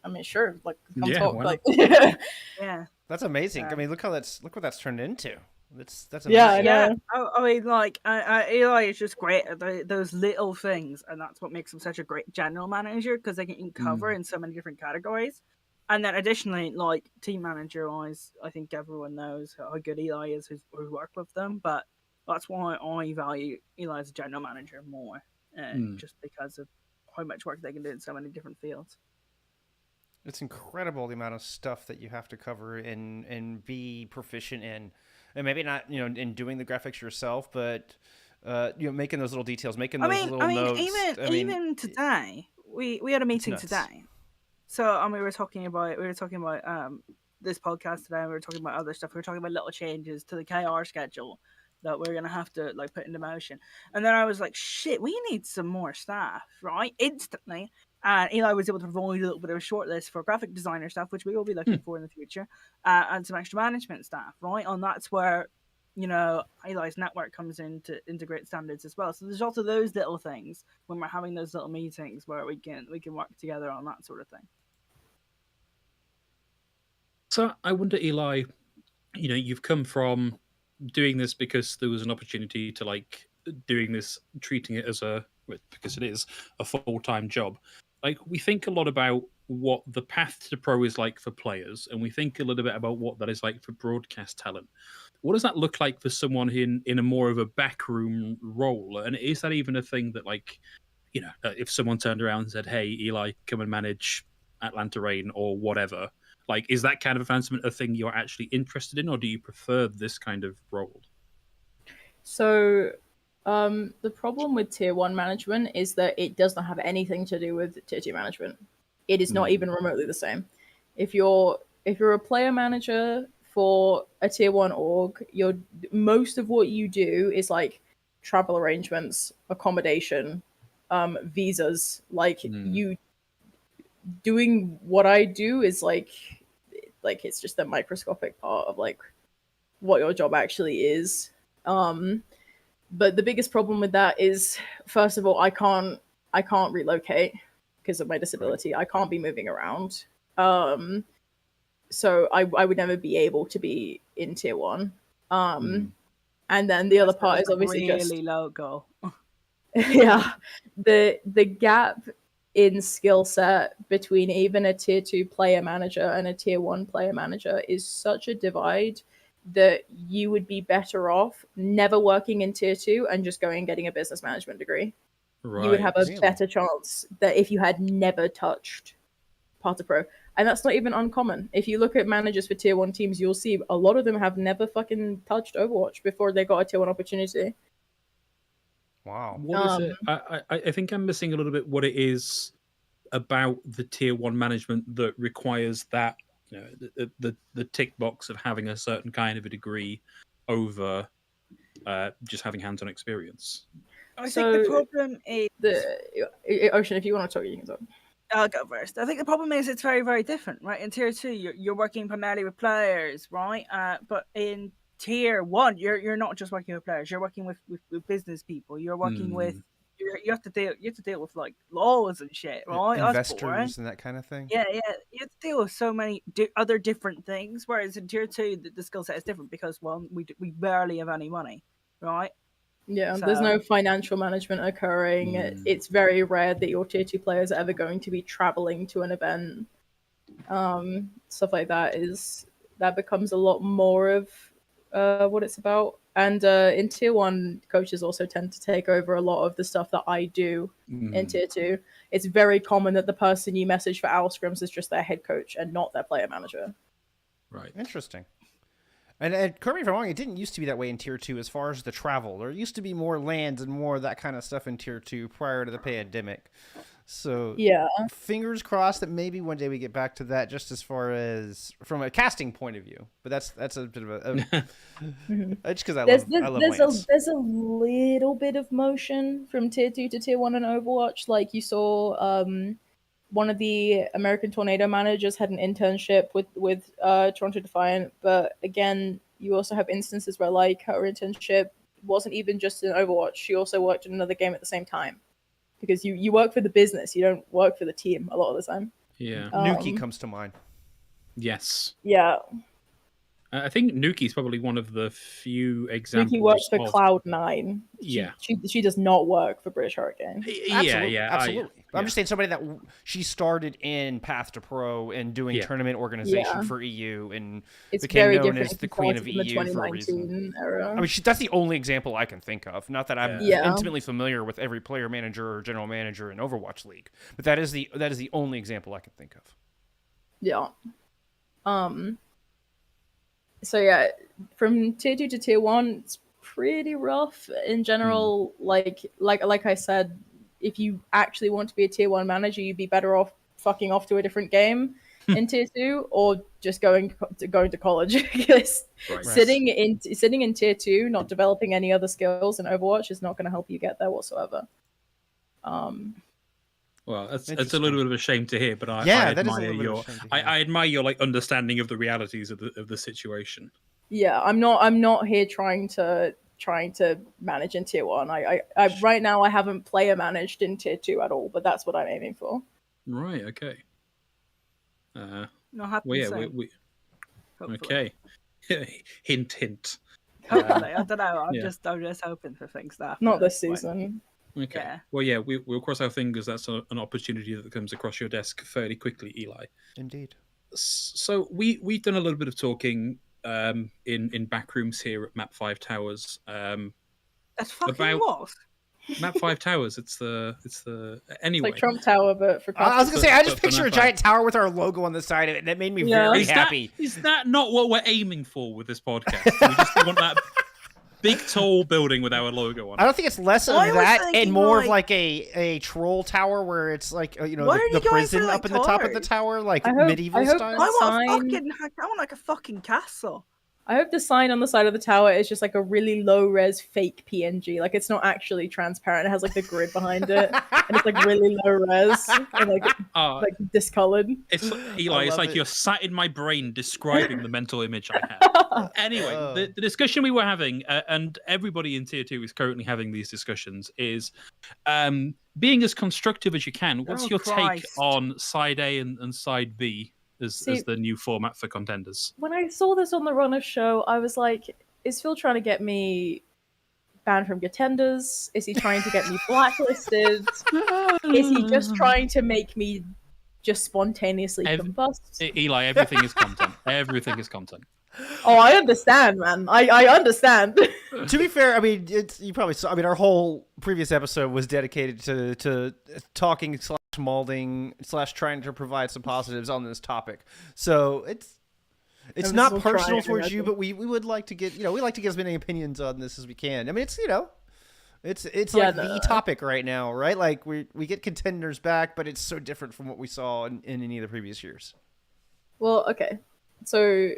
I mean, sure, like, come talk. Like, yeah, that's amazing. I mean, look what that's turned into. That's amazing. Yeah. I mean, like, Eli is just great at those little things, and that's what makes him such a great general manager, because they can cover in so many different categories. And then additionally, like team manager wise, I think everyone knows how good Eli is who's worked with them. But that's why I value Eli as a general manager more, just because of how much work they can do in so many different fields. It's incredible the amount of stuff that you have to cover and be proficient in, and maybe not in doing the graphics yourself, but making those little details, making those little notes. Even today, we had a meeting today. So we were talking about this podcast today. And we were talking about other stuff. We were talking about little changes to the KR schedule that we're gonna have to like put into motion. And then I was like, shit, we need some more staff, right? Instantly. And Eli was able to provide a little bit of a short list for graphic designer stuff, which we will be looking for in the future, and some extra management staff, right? And that's where, Eli's network comes in to integrate standards as well. So there's also those little things when we're having those little meetings where we can work together on that sort of thing. So I wonder, Eli, you've come from doing this because there was an opportunity to doing this, treating it as because it is a full-time job. Like, we think a lot about what the path to pro is like for players, and we think a little bit about what that is like for broadcast talent. What does that look like for someone in a more of a backroom role? And is that even a thing that, if someone turned around and said, hey, Eli, come and manage Atlanta Reign or whatever, is that kind of advancement a thing you're actually interested in, or do you prefer this kind of role? So the problem with tier 1 management is that it does not have anything to do with tier 2 management. It is not even remotely the same. If you're a player manager for a tier 1 org, most of what you do is travel arrangements, accommodation, visas. You doing what I do is it's just a microscopic part of what your job actually is. But the biggest problem with that is, first of all, I can't relocate because of my disability. Right. I can't be moving around. So I would never be able to be in tier 1. And then the other part is obviously really low goal. Yeah, the gap in skill set between even a tier 2 player manager and a tier 1 player manager is such a divide that you would be better off never working in tier 2 and just going and getting a business management degree. Right. You would have a better chance that if you had never touched Party Pro. And that's not even uncommon. If you look at managers for tier 1 teams, you'll see a lot of them have never fucking touched Overwatch before they got a tier 1 opportunity. Wow. What is it? I think I'm missing a little bit what it is about the tier 1 management that requires that, the tick box of having a certain kind of a degree over just having hands-on experience. I think the problem is Ocean. If you want to talk, you can talk. I'll go first. I think the problem is it's very, very different, right? In tier 2, you're working primarily with players, right? But in tier 1, you're not just working with players. You're working with business people. You're working with you have to deal with laws and shit, right? Investors and that kind of thing. Yeah. You have to deal with so many other different things. Whereas in tier 2, the skill set is different because we barely have any money, right? Yeah, so there's no financial management occurring. It's very rare that your tier 2 players are ever going to be traveling to an event. Stuff like that becomes a lot more of what it's about. And in tier 1, coaches also tend to take over a lot of the stuff that I do in tier 2. It's very common that the person you message for owl scrims is just their head coach and not their player manager. Right. Interesting. And correct me if I'm wrong, it didn't used to be that way in tier 2 as far as the travel. There used to be more lands and more of that kind of stuff in tier 2 prior to the pandemic. So yeah, fingers crossed that maybe one day we get back to that, just as far as from a casting point of view. But that's a bit of a just because I love lands. There's a little bit of motion from tier 2 to tier 1 in Overwatch. Like you saw, one of the American Tornado managers had an internship with Toronto Defiant. But again, you also have instances where her internship wasn't even just in Overwatch. She also worked in another game at the same time. Because you work for the business, you don't work for the team a lot of the time. Yeah. Nuki comes to mind. Yes. Yeah. I think Nuki's probably one of the few examples. Nuki works for Cloud9. She does not work for British Hurricane. Absolutely. Yeah. I'm just saying somebody that she started in Path to Pro and doing tournament organization for EU and it's became very known different as the queen of EU for a reason. Era. I mean, that's the only example I can think of. Not that I'm intimately familiar with every player manager or general manager in Overwatch League, but that is the only example I can think of. Yeah. So yeah, from tier 2 to tier 1, it's pretty rough in general. Like I said, if you actually want to be a tier 1 manager, you'd be better off fucking off to a different game in tier 2, or just going to college. Because sitting in tier 2, not developing any other skills in Overwatch is not going to help you get there whatsoever. Well, it's a little bit of a shame to hear, but I admire your like understanding of the realities of the situation. Yeah, I'm not here trying to manage in tier 1. I right now I haven't player managed in tier 2 at all, but that's what I'm aiming for. Right. Okay. Not happy. Okay. Hint. Hopefully, I don't know. I'm just hoping for things that happen. Not this season. Okay. Yeah. Well, yeah, we'll cross our fingers. That's an opportunity that comes across your desk fairly quickly, Eli. Indeed. So we've done a little bit of talking in backrooms here at Map 5 Towers. That's fucking what? Map 5 Towers. It's the anyway. It's like Trump Tower, but for. I was gonna say I just picture a giant tower with our logo on the side of it, and that made me very happy. Is that not what we're aiming for with this podcast? We just want that big tall building with our logo on it. I don't think it's less of that and more of like a troll tower where it's like the prison up in the top of the tower, like medieval style. I want like a fucking castle. I hope the sign on the side of the tower is just like a really low res fake PNG. Like it's not actually transparent. It has like the grid behind it, and it's like really low res and like discolored. It's Eli. It's like you're sat in my brain describing the mental image I have. Anyway, the discussion we were having, and everybody in tier 2 is currently having these discussions, is being as constructive as you can. What's your take on side A and side B? As the new format for contenders. When I saw this on the Runner show, I was like, is Phil trying to get me banned from contenders? Is he trying to get me blacklisted? Is he just trying to make me just spontaneously combust? Eli, everything is content. Everything is content. Oh, I understand, man. I understand. To be fair, I mean, you probably saw. I mean, our whole previous episode was dedicated to talking / malding / trying to provide some positives on this topic. So it's not personal towards you, but we would like to get we like to get as many opinions on this as we can. I mean, it's it's like the topic right now, right? Like we get contenders back, but it's so different from what we saw in any of the previous years. Well, okay, so.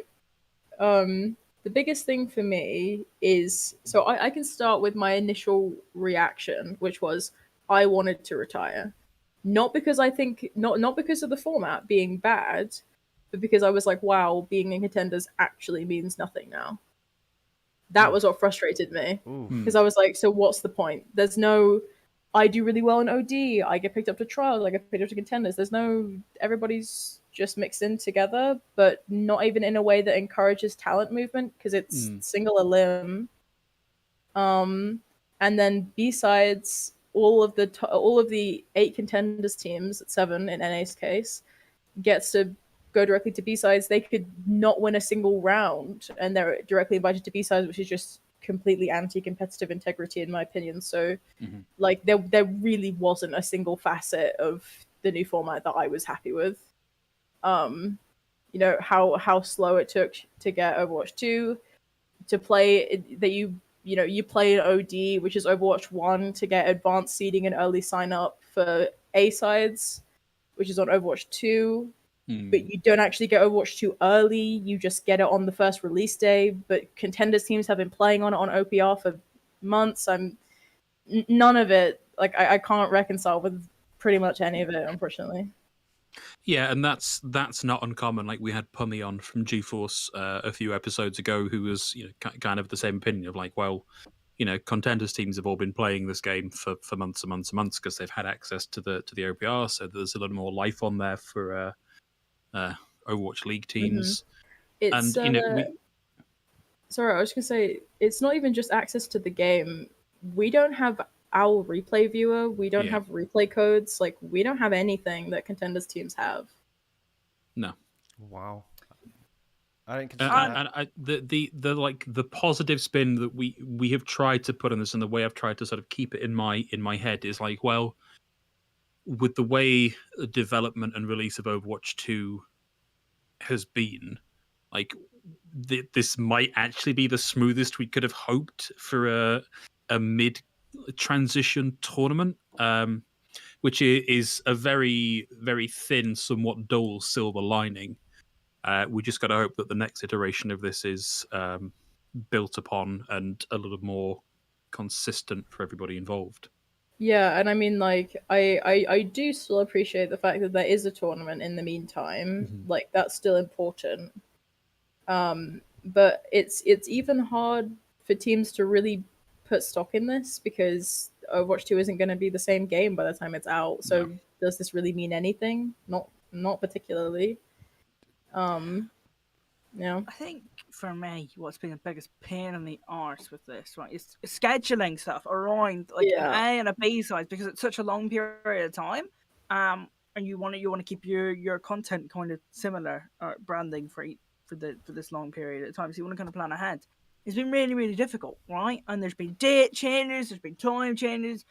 The biggest thing for me is, so I can start with my initial reaction, which was I wanted to retire. Not because I think, not because of the format being bad, but because I was like, wow, being in contenders actually means nothing now. That was what frustrated me. Because I was like, so what's the point? There's no, I do really well in OD, I get picked up to trials, I get picked up to contenders. There's no, everybody's just mixed in together, but not even in a way that encourages talent movement, because it's single a limb. And then B-sides, all of the 8 contenders teams, 7 in NA's case, gets to go directly to B-sides. They could not win a single round, and they're directly invited to B-sides, which is just completely anti-competitive integrity in my opinion. So like there really wasn't a single facet of the new format that I was happy with. How slow it took to get Overwatch 2 to play that you play in OD, which is Overwatch 1, to get advanced seeding and early sign up for A sides, which is on Overwatch 2. But you don't actually get Overwatch 2 early, you just get it on the first release day. But contenders teams have been playing on it on OPR for months. None of it, like I can't reconcile with pretty much any of it, unfortunately. Yeah, and that's not uncommon. Like we had Pummy on from GeForce a few episodes ago, who was kind of the same opinion of like, well, contenders teams have all been playing this game for months and months and months because they've had access to the OPR, so there's a little more life on there for Overwatch League teams. It's, and Sorry, I was gonna say it's not even just access to the game. We don't have our replay viewer. We don't have replay codes. Like we don't have anything that contenders teams have. No. Wow. I didn't consider that. And the positive spin that we have tried to put on this, and the way I've tried to sort of keep it in my head is like, well, with the way the development and release of Overwatch 2 has been, like this might actually be the smoothest we could have hoped for a mid transition tournament, which is a very, very thin, somewhat dull silver lining. We just got to hope that the next iteration of this is built upon and a little more consistent for everybody involved. Yeah, and I mean, like, I do still appreciate the fact that there is a tournament in the meantime. Mm-hmm. Like, that's still important. But it's even hard for teams to really put stock in this because Overwatch 2 isn't going to be the same game by the time it's out. So does this really mean anything? Not particularly. Yeah. I think for me, what's been the biggest pain in the arse with this, right, is scheduling stuff around like an A and a B size because it's such a long period of time. And you want to keep your content kind of similar branding for this long period of time. So you want to kind of plan ahead. It's been really, really difficult, right? And there's been date changes, there's been time changes.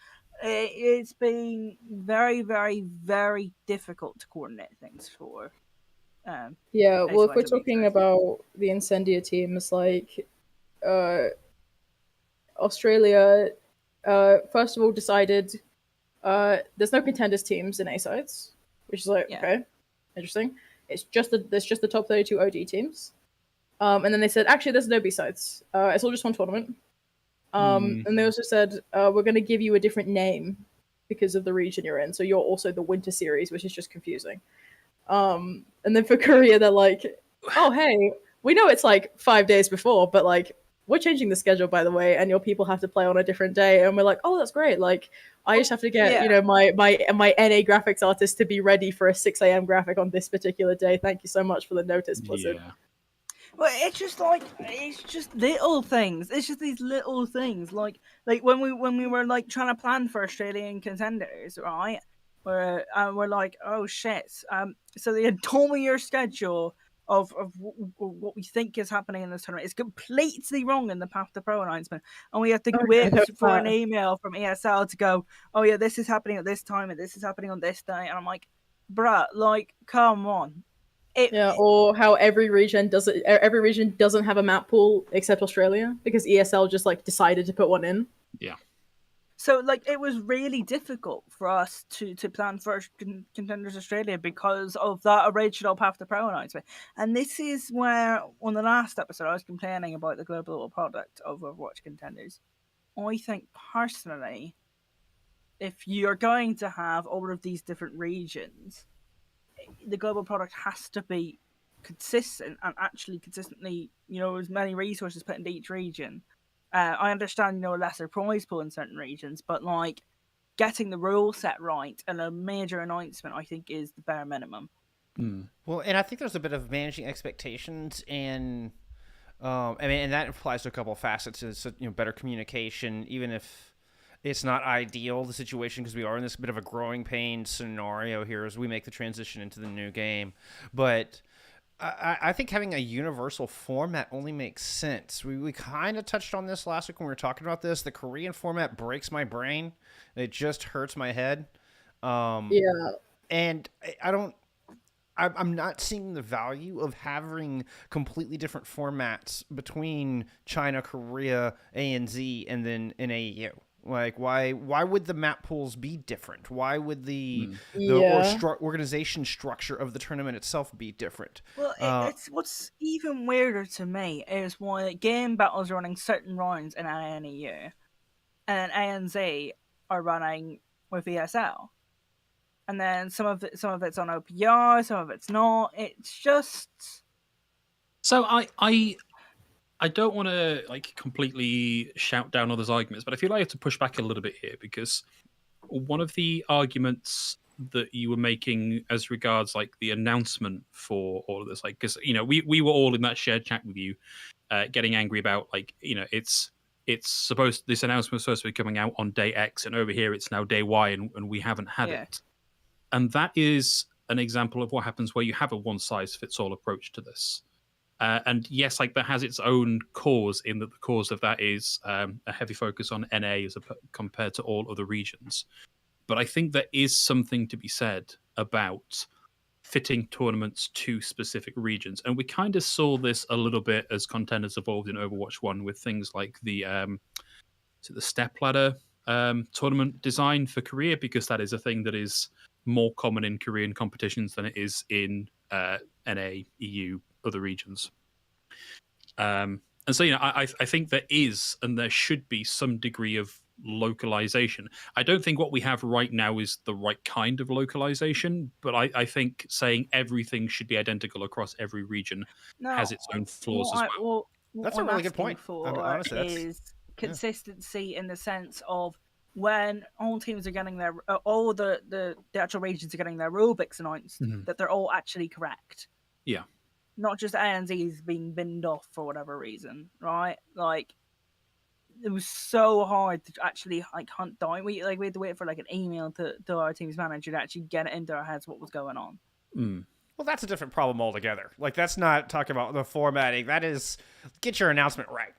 It's been very, very, very difficult to coordinate things for. Well, if we're talking about the Incendia teams, like Australia, first of all decided there's no contenders teams in A sides, which is like okay, interesting. It's just the top 32 OD teams, and then they said actually there's no B sides. It's all just one tournament. And they also said we're going to give you a different name because of the region you're in, so you're also the Winter Series, which is just confusing. And then for Korea, they're like, oh, hey, we know it's like 5 days before, but like, we're changing the schedule, by the way, and your people have to play on a different day. And we're like, oh, that's great. Like, I just have to get, my NA graphics artist to be ready for a 6 a.m. graphic on this particular day. Thank you so much for the notice, Blizzard. Yeah. Well, it's just little things. It's just these little things. Like when we were like trying to plan for Australian contenders, right? We're like, oh shit. So the entire schedule of what we think is happening in this tournament is completely wrong in the Path to Pro announcement, and we have to wait for an email from ESL to go, oh yeah, this is happening at this time and this is happening on this day, and I'm like, bruh, like, come on. Or how every region doesn't have a map pool except Australia because ESL just like decided to put one in. Yeah. So, like, it was really difficult for us to plan for Contenders Australia because of that original Path to Pro announcement. And this is where, on the last episode, I was complaining about the global product of Overwatch Contenders. I think, personally, if you're going to have all of these different regions, the global product has to be consistent and actually consistently, as many resources put into each region. I understand, a lesser prize pool in certain regions, but like getting the rule set right and a major announcement, I think, is the bare minimum. Well, and I think there's a bit of managing expectations, and and that applies to a couple of facets. Is better communication, even if it's not ideal the situation because we are in this bit of a growing pain scenario here as we make the transition into the new game, but. I think having a universal format only makes sense. We kind of touched on this last week when we were talking about this. The Korean format breaks my brain. It just hurts my head. And I'm not seeing the value of having completely different formats between China, Korea, ANZ, and then in AEU. Like, why would the map pools be different? Why would the organization structure of the tournament itself be different? Well, it's what's even weirder to me is why game battles are running certain rounds in ANEU, and ANZ are running with ESL, and then some of it's on OPR, some of it's not. It's just so I don't want to like completely shout down others' arguments, but I feel like I have to push back a little bit here because one of the arguments that you were making as regards like the announcement for all of this, like because we were all in that shared chat with you getting angry about this announcement was supposed to be coming out on day X, and over here it's now day Y, and we haven't had it. And that is an example of what happens where you have a one-size-fits-all approach to this. And yes, that has its own cause, in that the cause of that is a heavy focus on NA compared to all other regions. But I think there is something to be said about fitting tournaments to specific regions. And we kind of saw this a little bit as content has evolved in Overwatch 1 with things like the step ladder tournament design for Korea, because that is a thing that is more common in Korean competitions than it is in NA, EU, other regions. And so, I think there is, and there should be, some degree of localization. I don't think what we have right now is the right kind of localization, but I think saying everything should be identical across every region has its own flaws as well. That's a really good point. Honestly, is consistency in the sense of when all teams are getting all the actual regions are getting their rule books announced, that they're all actually correct. Yeah. Not just ANZ's being binned off for whatever reason, right? It was so hard to actually hunt down. We had to wait for an email to our team's manager to actually get it into our heads what was going on. Well, that's a different problem altogether. That's not talking about the formatting. That is, get your announcement right.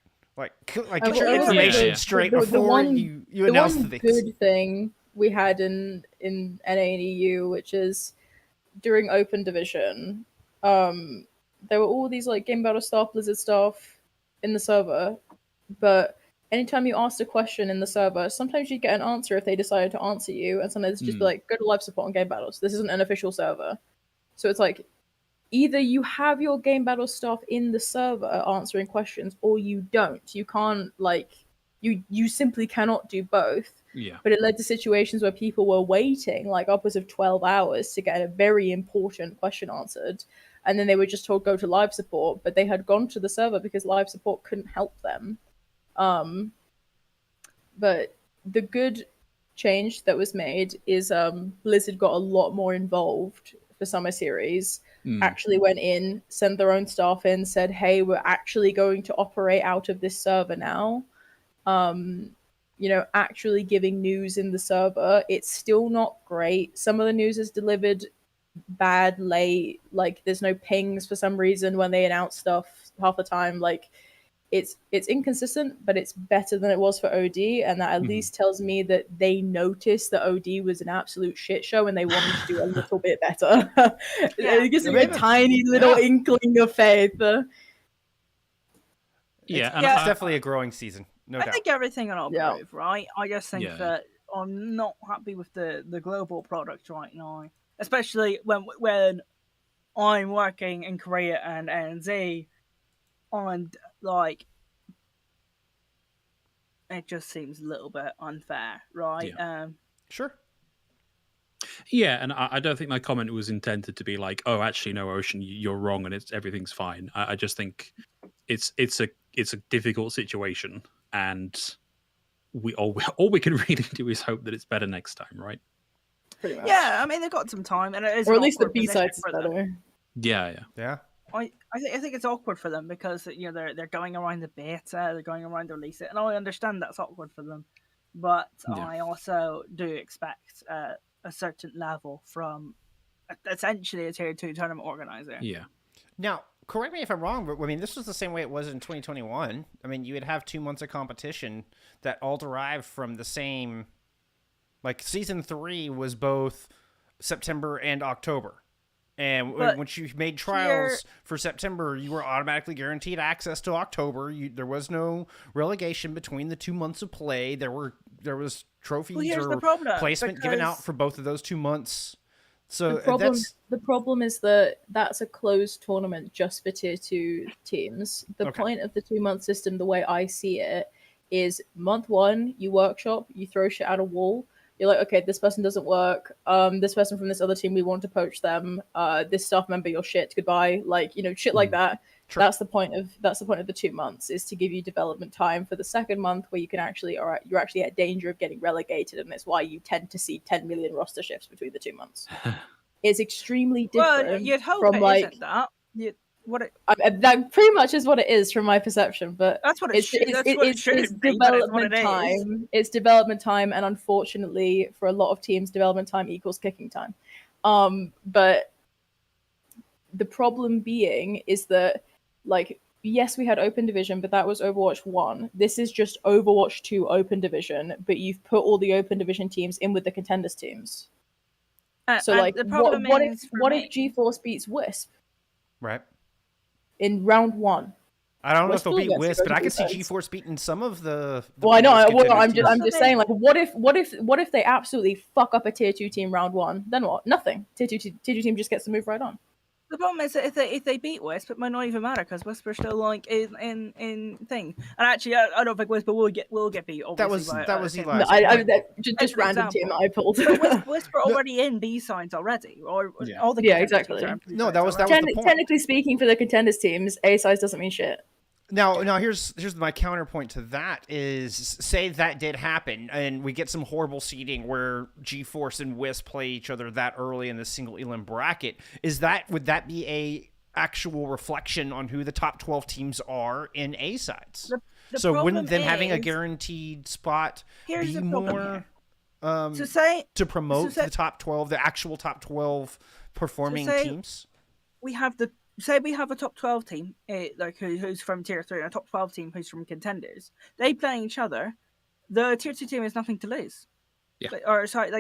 Get your information straight before you announce the things. The one good thing we had in NA and EU, which is during Open Division, there were all these Game Battle stuff, Blizzard stuff in the server, but anytime you asked a question in the server, sometimes you get an answer if they decided to answer you, and sometimes it's just go to live support on Game Battles. This isn't an official server. So it's either you have your Game Battle stuff in the server answering questions, or you don't. You can't, you simply cannot do both. Yeah. But it led to situations where people were waiting upwards of 12 hours to get a very important question answered, and then they were just told go to live support, but they had gone to the server because live support couldn't help them. But the good change that was made is Blizzard got a lot more involved for Summer Series, actually went in, sent their own staff in, said, hey, we're actually going to operate out of this server now. Actually giving news in the server. It's still not great. Some of the news is delivered bad, late, there's no pings for some reason when they announce stuff half the time. It's inconsistent, but it's better than it was for OD, and that at least tells me that they noticed that OD was an absolute shit show and they wanted to do a little bit better. It gives me a tiny little inkling of faith. It's definitely a growing seain. No doubt. I think everything will improve, right? I just think that I'm not happy with the global product right now, especially when I'm working in Korea and ANZ, and it just seems a little bit unfair, right? Sure. Yeah, and I don't think my comment was intended to be oh, actually, no, Ocean, you're wrong, and everything's fine. I just think it's a difficult situation, and all we can really do is hope that it's better next time, right? Pretty much. Yeah, I mean they've got some time, and it is, or at least the B-side's better. Yeah. I think it's awkward for them because they're going around the beta, they're going around the release it, and I understand that's awkward for them, but I also do expect a certain level from essentially a tier 2 tournament organizer. Yeah. Now, correct me if I'm wrong, but this was the same way it was in 2021. You would have 2 months of competition that all derived from the same. Season 3 was both September and October. And once you made trials for September, you were automatically guaranteed access to October. There was no relegation between the 2 months of play. There was trophies or placement given out for both of those 2 months. So the problem is that that's a closed tournament just for tier 2 teams. The point of the 2-month system, the way I see it, is month 1, you workshop, you throw shit at a wall. You're okay, this person doesn't work. This person from this other team, we want to poach them. This staff member, you're shit. Goodbye. Shit like that. Sure. That's the point of the 2 months, is to give you development time for the second month where you can you're actually at danger of getting relegated, and that's why you tend to see 10 million roster shifts between the 2 months. It's extremely different. Well, you'd hope from it isn't that. that pretty much is what it is from my perception. But that's what it's development time. It's development time, and unfortunately, for a lot of teams, development time equals kicking time. But the problem being is that, like, yes, we had Open Division, but that was Overwatch 1. This is just Overwatch 2 Open Division, but you've put all the Open Division teams in with the contenders teams. So, like, what if GeForce beats Wisp? Right. In round 1. I don't know if they'll beat Wisp, but I can see GeForce beating some of the well, I know. I'm just saying, like, what if they absolutely fuck up a tier 2 team round 1? Then what? Nothing. Tier 2 team just gets to move right on. The problem is that if they beat Wisp, it might not even matter because Wisp are still like in thing. And actually, I don't think Wisp will get beat. Obviously, that was Eli. No, just random team that I pulled. Wisp are already in B sides already, or all the exactly. No, that was the point. Technically speaking, for the contenders teams, A sides doesn't mean shit. Now, here's my counterpoint to that is, say that did happen, and we get some horrible seeding where GeForce and Wisp play each other that early in the single elim bracket. Would that be a actual reflection on who the top 12 teams are in A sides? So wouldn't them having a guaranteed spot be more to promote the top 12, the actual top 12 performing teams? We have a top 12 team, like who's from tier 3, and a top 12 team who's from contenders. They play each other. The tier 2 team has nothing to lose. Yeah.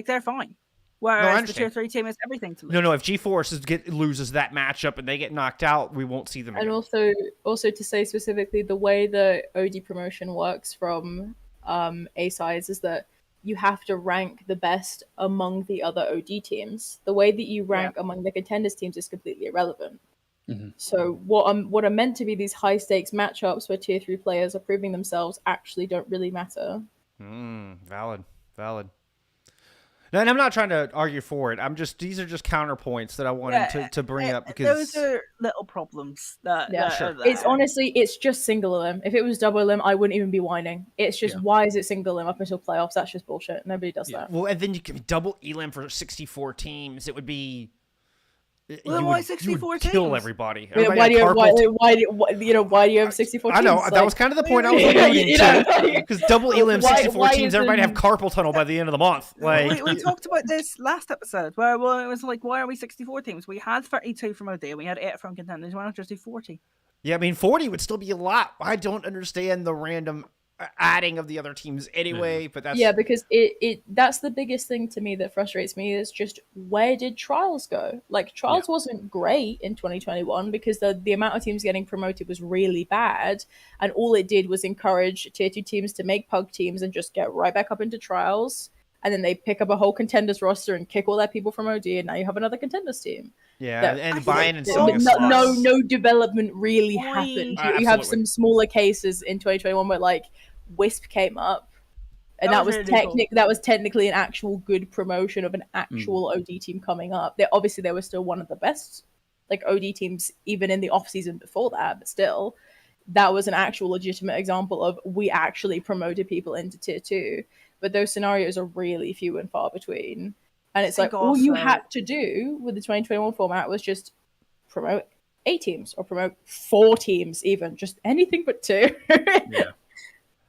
They're fine. Whereas the tier 3 team has everything to lose. No, if GeForce loses that matchup and they get knocked out, we won't see them again. And also to say specifically, the way the OD promotion works from A sides is that you have to rank the best among the other OD teams. The way that you rank among the contenders teams is completely irrelevant. Mm-hmm. So what are meant to be these high stakes matchups where tier 3 players are proving themselves actually don't really matter. Valid. No, and I'm not trying to argue for it. These are just counterpoints that I wanted to bring up because those are little problems. It's just single elim. If it was double elim, I wouldn't even be whining. It's just why is it single elim up until playoffs? That's just bullshit. Nobody does that. Well, and then you can double elim for 64 teams. It would be. Why 64 teams? Kill everybody. Why do you have 64 teams? I know, that was kind of the point I was alluding to. Because double elim 64 teams, everybody have carpal tunnel by the end of the month. We talked about this last episode, where it was like, why are we 64 teams? We had 32 from OD, we had 8 from contenders, why not just do 40? Yeah, I mean, 40 would still be a lot. I don't understand the random adding of the other teams anyway, but that's because that's the biggest thing to me that frustrates me is just where did trials go? Like, trials wasn't great in 2021 because the amount of teams getting promoted was really bad, and all it did was encourage tier 2 teams to make pug teams and just get right back up into trials, and then they pick up a whole contenders roster and kick all their people from OD, and now you have another contenders team. And buying and selling no development really happened. You have some smaller cases in 2021 where, like, Wisp came up, and that was technically an actual good promotion of an actual OD team coming up. They were still one of the best, like, OD teams even in the off season before that, but still, that was an actual legitimate example of we actually promoted people into tier 2. But those scenarios are really few and far between. And it's like, all you had to do with the 2021 format was just promote 8 teams or promote 4 teams, even just anything but 2.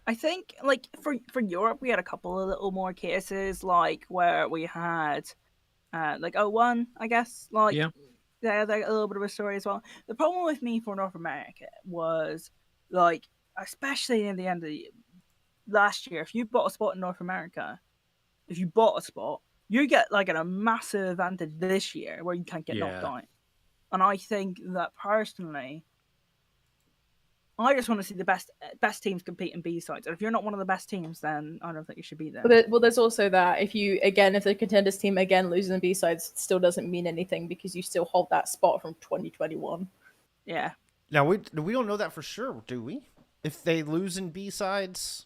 I think, like, for Europe, we had a couple of little more cases, like, where we had, like, 01, I guess. Like, they had a little bit of a story as well. The problem with me for North America was, like, especially in the end of last year, if you bought a spot in North America, you get, like, a massive advantage this year where you can't get knocked out. And I think that, personally, I just want to see the best teams compete in B sides. And if you're not one of the best teams, then I don't think you should be there. Well, there's also that if the contenders team again loses in B sides, it still doesn't mean anything because you still hold that spot from 2021. Yeah. Now we don't know that for sure, do we? If they lose in B sides,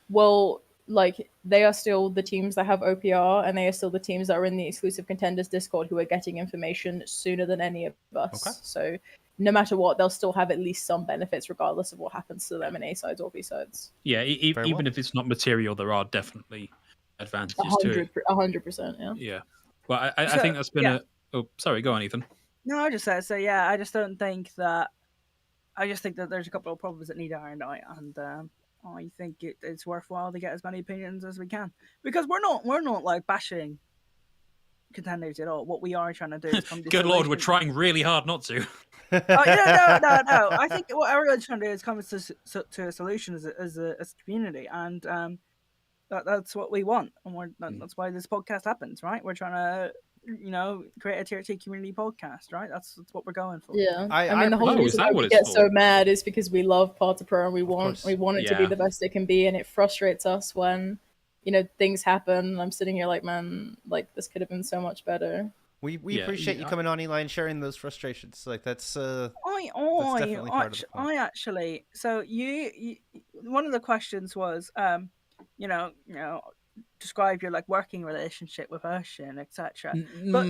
well, like, they are still the teams that have OPR, and they are still the teams that are in the exclusive contenders Discord who are getting information sooner than any of us. Okay. So no matter what, they'll still have at least some benefits regardless of what happens to them in A sides or B sides. Yeah, even if it's not material, there are definitely advantages to it. 100%, yeah. Yeah. Well, I think that's been Oh, sorry, go on, Ethan. No, I just said so. Yeah, I just think that there's a couple of problems that need ironed out, and I think it's worthwhile to get as many opinions as we can, because we're not like bashing contenders at all. What we are trying to do is come to Good Lord, we're trying really hard not to. No. I think what everyone's trying to do is come to a solution as a community, and that's what we want, and that's why this podcast happens, right? We're trying to create a tier 2 community podcast, right? That's what we're going for. Yeah, I mean the whole reason why we get so mad is because we love Party Pro and we want it to be the best it can be, and it frustrates us when things happen. I'm sitting here like, man, like this could have been so much better. We appreciate you coming on, Eli, and sharing those frustrations. Like that's definitely part of the point. Actually, so you one of the questions was describe your working relationship with Ocean, etc. But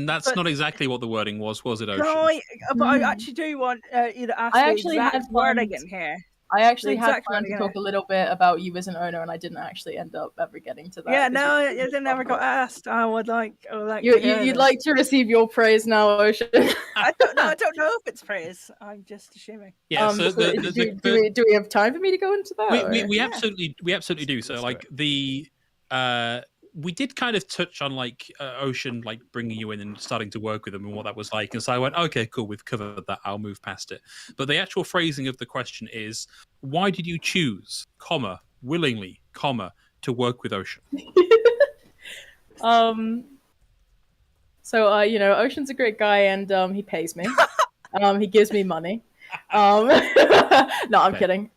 that's not exactly what the wording was it, Ocean? No, but I actually do want you to ask the exact wording in here. I actually had planned to talk a little bit about you as an owner, and I didn't actually end up ever getting to that. Yeah, no, it never got asked. I would like. You'd like to receive your praise now, Ocean. I don't know if it's praise. I'm just assuming. Yeah. So do we have time for me to go into that? We absolutely do. So we did kind of touch on Ocean bringing you in and starting to work with them and what that was like, and so I went, okay, cool, we've covered that, I'll move past it. But the actual phrasing of the question is, why did you choose, willingly, to work with Ocean? So Ocean's a great guy, and he pays me. He gives me money. No, I'm kidding.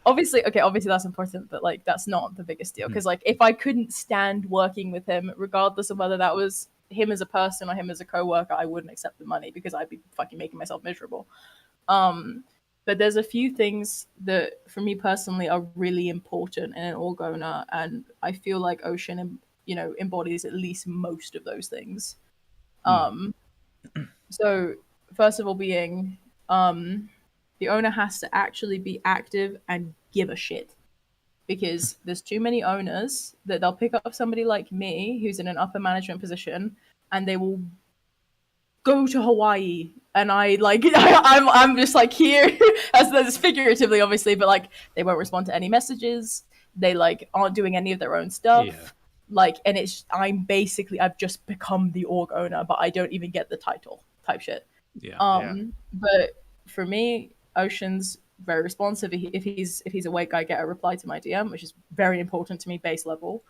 Obviously that's important, but that's not the biggest deal, because if I couldn't stand working with him, regardless of whether that was him as a person or him as a co-worker, I wouldn't accept the money because I'd be fucking making myself miserable. But there's a few things that for me personally are really important in an org owner, and I feel like Ocean embodies at least most of those things. So first of all being the owner has to actually be active and give a shit, because there's too many owners that they'll pick up somebody like me who's in an upper management position and they will go to Hawaii, and I'm just here as figuratively obviously, but they won't respond to any messages, they aren't doing any of their own stuff. And I've just become the org owner, but I don't even get the title type shit. But for me, Ocean's very responsive. If he's awake, I get a reply to my DM, which is very important to me, base level.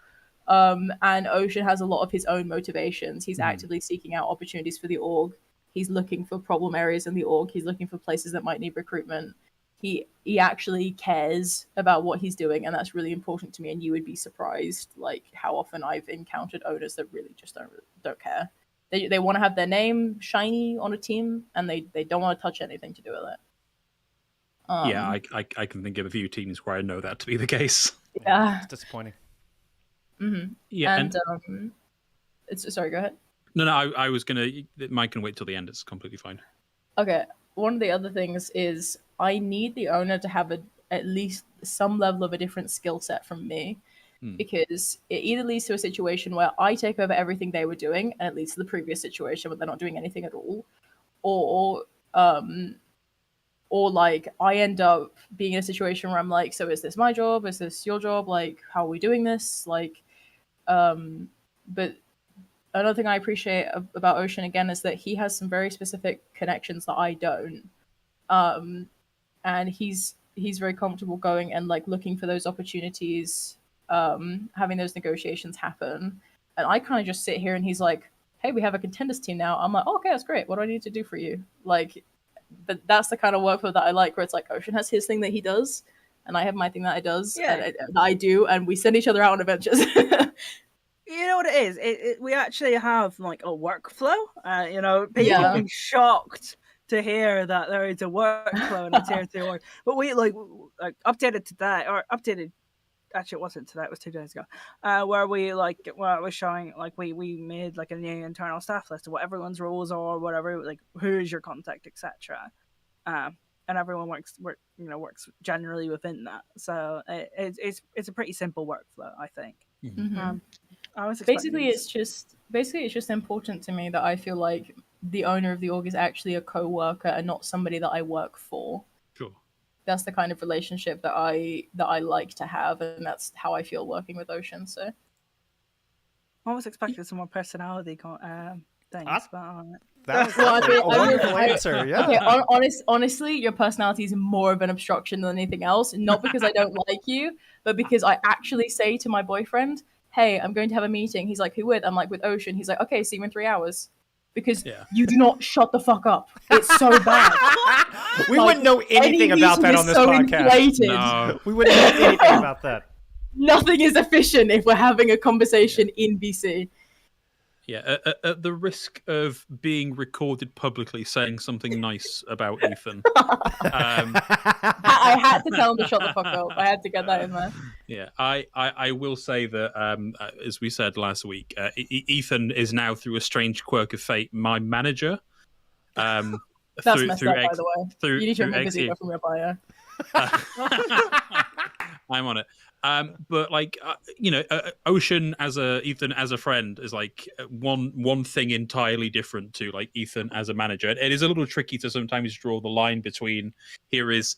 And Ocean has a lot of his own motivations. He's actively seeking out opportunities for the org. He's looking for problem areas in the org. He's looking for places that might need recruitment. He actually cares about what he's doing, and that's really important to me. And you would be surprised how often I've encountered owners that really just don't care. They want to have their name shiny on a team, and they don't want to touch anything to do with it. I can think of a few teams where I know that to be the case. Yeah, it's disappointing. Mm-hmm. Yeah, and sorry, go ahead. No, I was gonna. Mike can wait till the end. It's completely fine. Okay. One of the other things is I need the owner to have at least some level of a different skill set from me, because it either leads to a situation where I take over everything they were doing, and it leads to the previous situation where they're not doing anything at all, or I end up being in a situation where I'm so is this my job? Is this your job? How are we doing this? But another thing I appreciate about Ocean, again, is that he has some very specific connections that I don't. And he's very comfortable going and looking for those opportunities, having those negotiations happen. And I kind of just sit here and he's like, hey, we have a contenders team now. I'm like, oh, okay, that's great. What do I need to do for you? But that's the kind of workflow that I like, where it's Ocean has his thing that he does, and I have my thing that I do, and we send each other out on adventures. You know what it is? We actually have a workflow. People will be shocked to hear that there is a workflow in a tier 2 org. But we updated today, or updated. Actually, it wasn't today. It was 2 days ago. Where we where I was showing we made a new internal staff list of what everyone's roles are, or whatever. Who is your contact, etc. And everyone works generally within that. So it's a pretty simple workflow, I think. Mm-hmm. Basically, it's just important to me that I feel like the owner of the org is actually a co-worker and not somebody that I work for. Sure. That's the kind of relationship that I like to have, and that's how I feel working with Ocean. So I was expecting some more personality things, but that was a wonderful answer. Yeah. Okay, honestly, your personality is more of an obstruction than anything else. Not because I don't like you, but because I actually say to my boyfriend, "Hey, I'm going to have a meeting." He's like, "Who with?" I'm like, "With Ocean." He's like, "Okay, see you in 3 hours." Because you do not shut the fuck up. It's so bad. We wouldn't know anything about that on this podcast. No. We wouldn't know anything about that. Nothing is efficient if we're having a conversation in BC. Yeah, at the risk of being recorded publicly saying something nice about Ethan. I had to tell him to shut the fuck up. I had to get that in there. Yeah, I will say that, as we said last week, Ethan is now, through a strange quirk of fate, my manager. That's messed up, by the way. You need to remove his ego from your bio. I'm on it. But like, Ocean Ethan as a friend is like one thing entirely different to like Ethan as a manager. It is a little tricky to sometimes draw the line between here is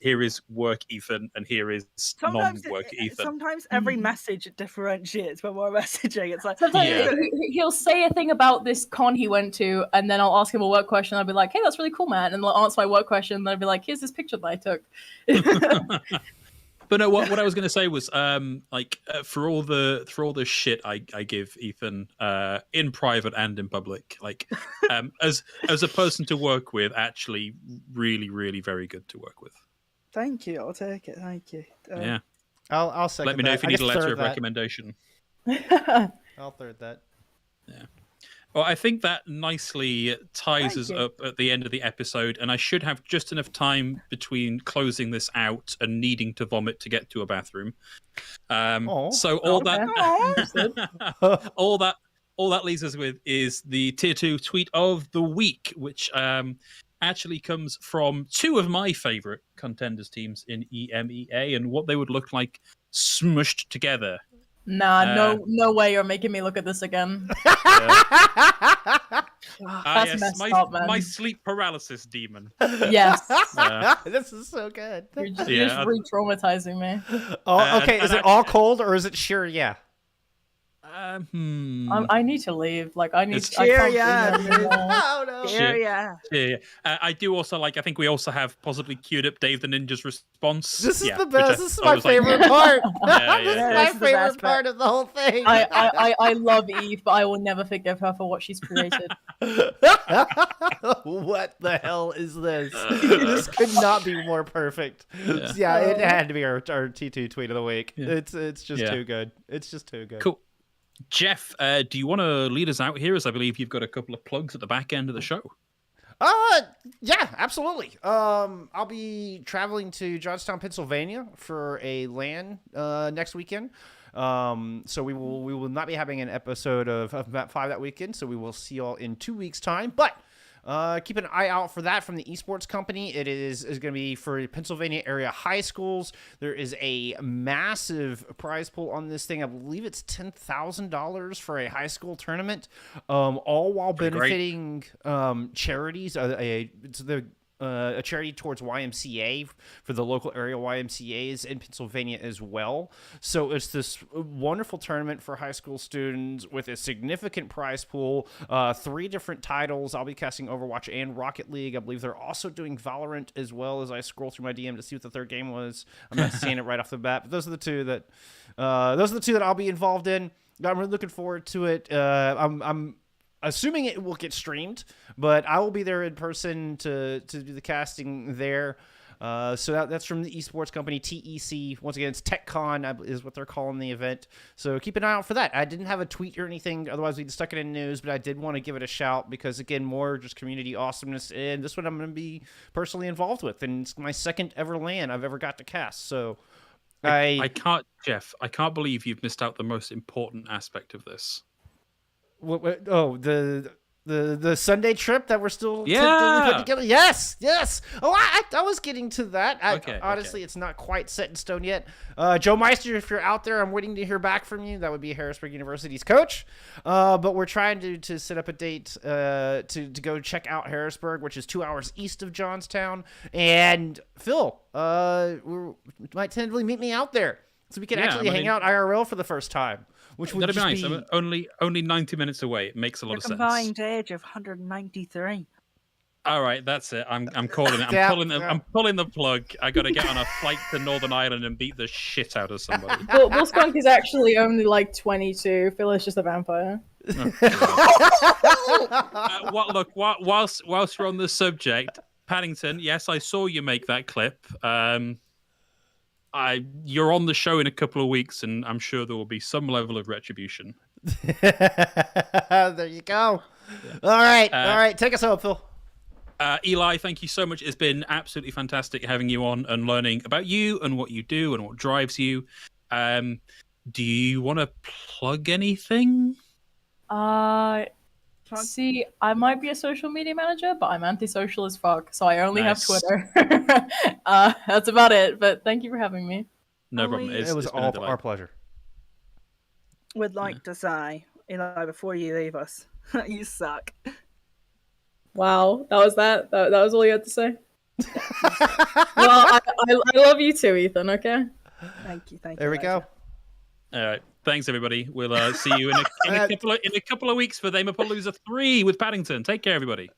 work Ethan and here is non-work Ethan. Sometimes every message differentiates when we're messaging. It's like sometimes he'll say a thing about this con he went to, and then I'll ask him a work question. I'll be like, "Hey, that's really cool, man," and I'll answer my work question. And I'll be like, "Here's this picture that I took." But no, what I was going to say was, for all the shit I give Ethan in private and in public, like as a person to work with, actually, really, really very good to work with. Thank you. I'll take it. Thank you. Yeah, I'll second. Let me know if you need a letter of recommendation. I'll third that. Yeah. Well, I think that nicely ties us up at the end of the episode, and I should have just enough time between closing this out and needing to vomit to get to a bathroom. So all that leaves us with is the Tier 2 tweet of the week, which actually comes from two of my favorite contenders teams in EMEA and what they would look like smushed together. Nah, no way you're making me look at this again. That's messed up, man. My sleep paralysis demon. Yes. This is so good. You're just re-traumatizing me. Oh, okay. Is it all cold or is it sure? Yeah. I need to leave. Like I need. Oh no! I do also I think we also have possibly queued up Dave the Ninja's response. This is the best. This is my favorite part. This is my favorite part of the whole thing. I love Eve, but I will never forgive her for what she's created. What the hell is this? This could not be more perfect. Yeah, it had to be our T2 tweet of the week. Yeah. It's just too good. It's just too good. Cool. Jeff, do you want to lead us out here, as I believe you've got a couple of plugs at the back end of the show? Yeah, absolutely. I'll be traveling to Johnstown, Pennsylvania for a LAN next weekend. So we will not be having an episode of Map 5 that weekend, so we will see y'all in 2 weeks' time. But keep an eye out for that from the Esports company. It is going to be for Pennsylvania area high schools. There is a massive prize pool on this thing. I believe it's $10,000 for a high school tournament, all while benefiting charities. It's a charity towards YMCA for the local area YMCAs in Pennsylvania as well. So it's this wonderful tournament for high school students with a significant prize pool, 3 different titles. I'll be casting Overwatch and Rocket League. I believe they're also doing Valorant as well as I scroll through my DM to see what the third game was. I'm not seeing it right off the bat, but those are the two that I'll be involved in. I'm really looking forward to it. I'm assuming it will get streamed, but I will be there in person to do the casting there. So that's from the Esports company, TEC. Once again, it's TechCon is what they're calling the event. So keep an eye out for that. I didn't have a tweet or anything, otherwise we'd stuck it in news, but I did want to give it a shout because, again, more just community awesomeness. And this one I'm going to be personally involved with, and it's my second ever LAN I've ever got to cast. So I can't believe you've missed out the most important aspect of this. The The Sunday trip that we're still yeah. put together. Yes. Oh, I was getting to that. Honestly, okay. It's not quite set in stone yet. Joe Meister, if you're out there, I'm waiting to hear back from you. That would be Harrisburg University's coach. But we're trying to set up a date to go check out Harrisburg, which is 2 hours east of Johnstown. And Phil, might tentatively meet me out there so we can actually hang out IRL for the first time. Which would that'd be nice. Be... Only 90 minutes away. It makes a lot of sense. Combined age of 193. All right, that's it. I'm calling it. I'm pulling the plug. I got to get on a flight to Northern Ireland and beat the shit out of somebody. Well, Blizzcon is actually only like 22. Phil is just a vampire. Look, whilst we're on the subject, Paddington. Yes, I saw you make that clip. You're on the show in a couple of weeks, and I'm sure there will be some level of retribution. There you go. Yeah. All right. Take us home, Phil. Eli, thank you so much. It's been absolutely fantastic having you on and learning about you and what you do and what drives you. Do you want to plug anything? See, I might be a social media manager, but I'm antisocial as fuck, so I only have Twitter. That's about it, but thank you for having me. No problem. It was all our pleasure. Would like to say, Eli, before you leave us, you suck. Wow, that was all you had to say? Well, I love you too, Ethan, okay? Thank you. There we go. All right. Thanks, everybody. We'll see you in a couple of weeks for Theymerpalooza 3 with Paddington. Take care, everybody.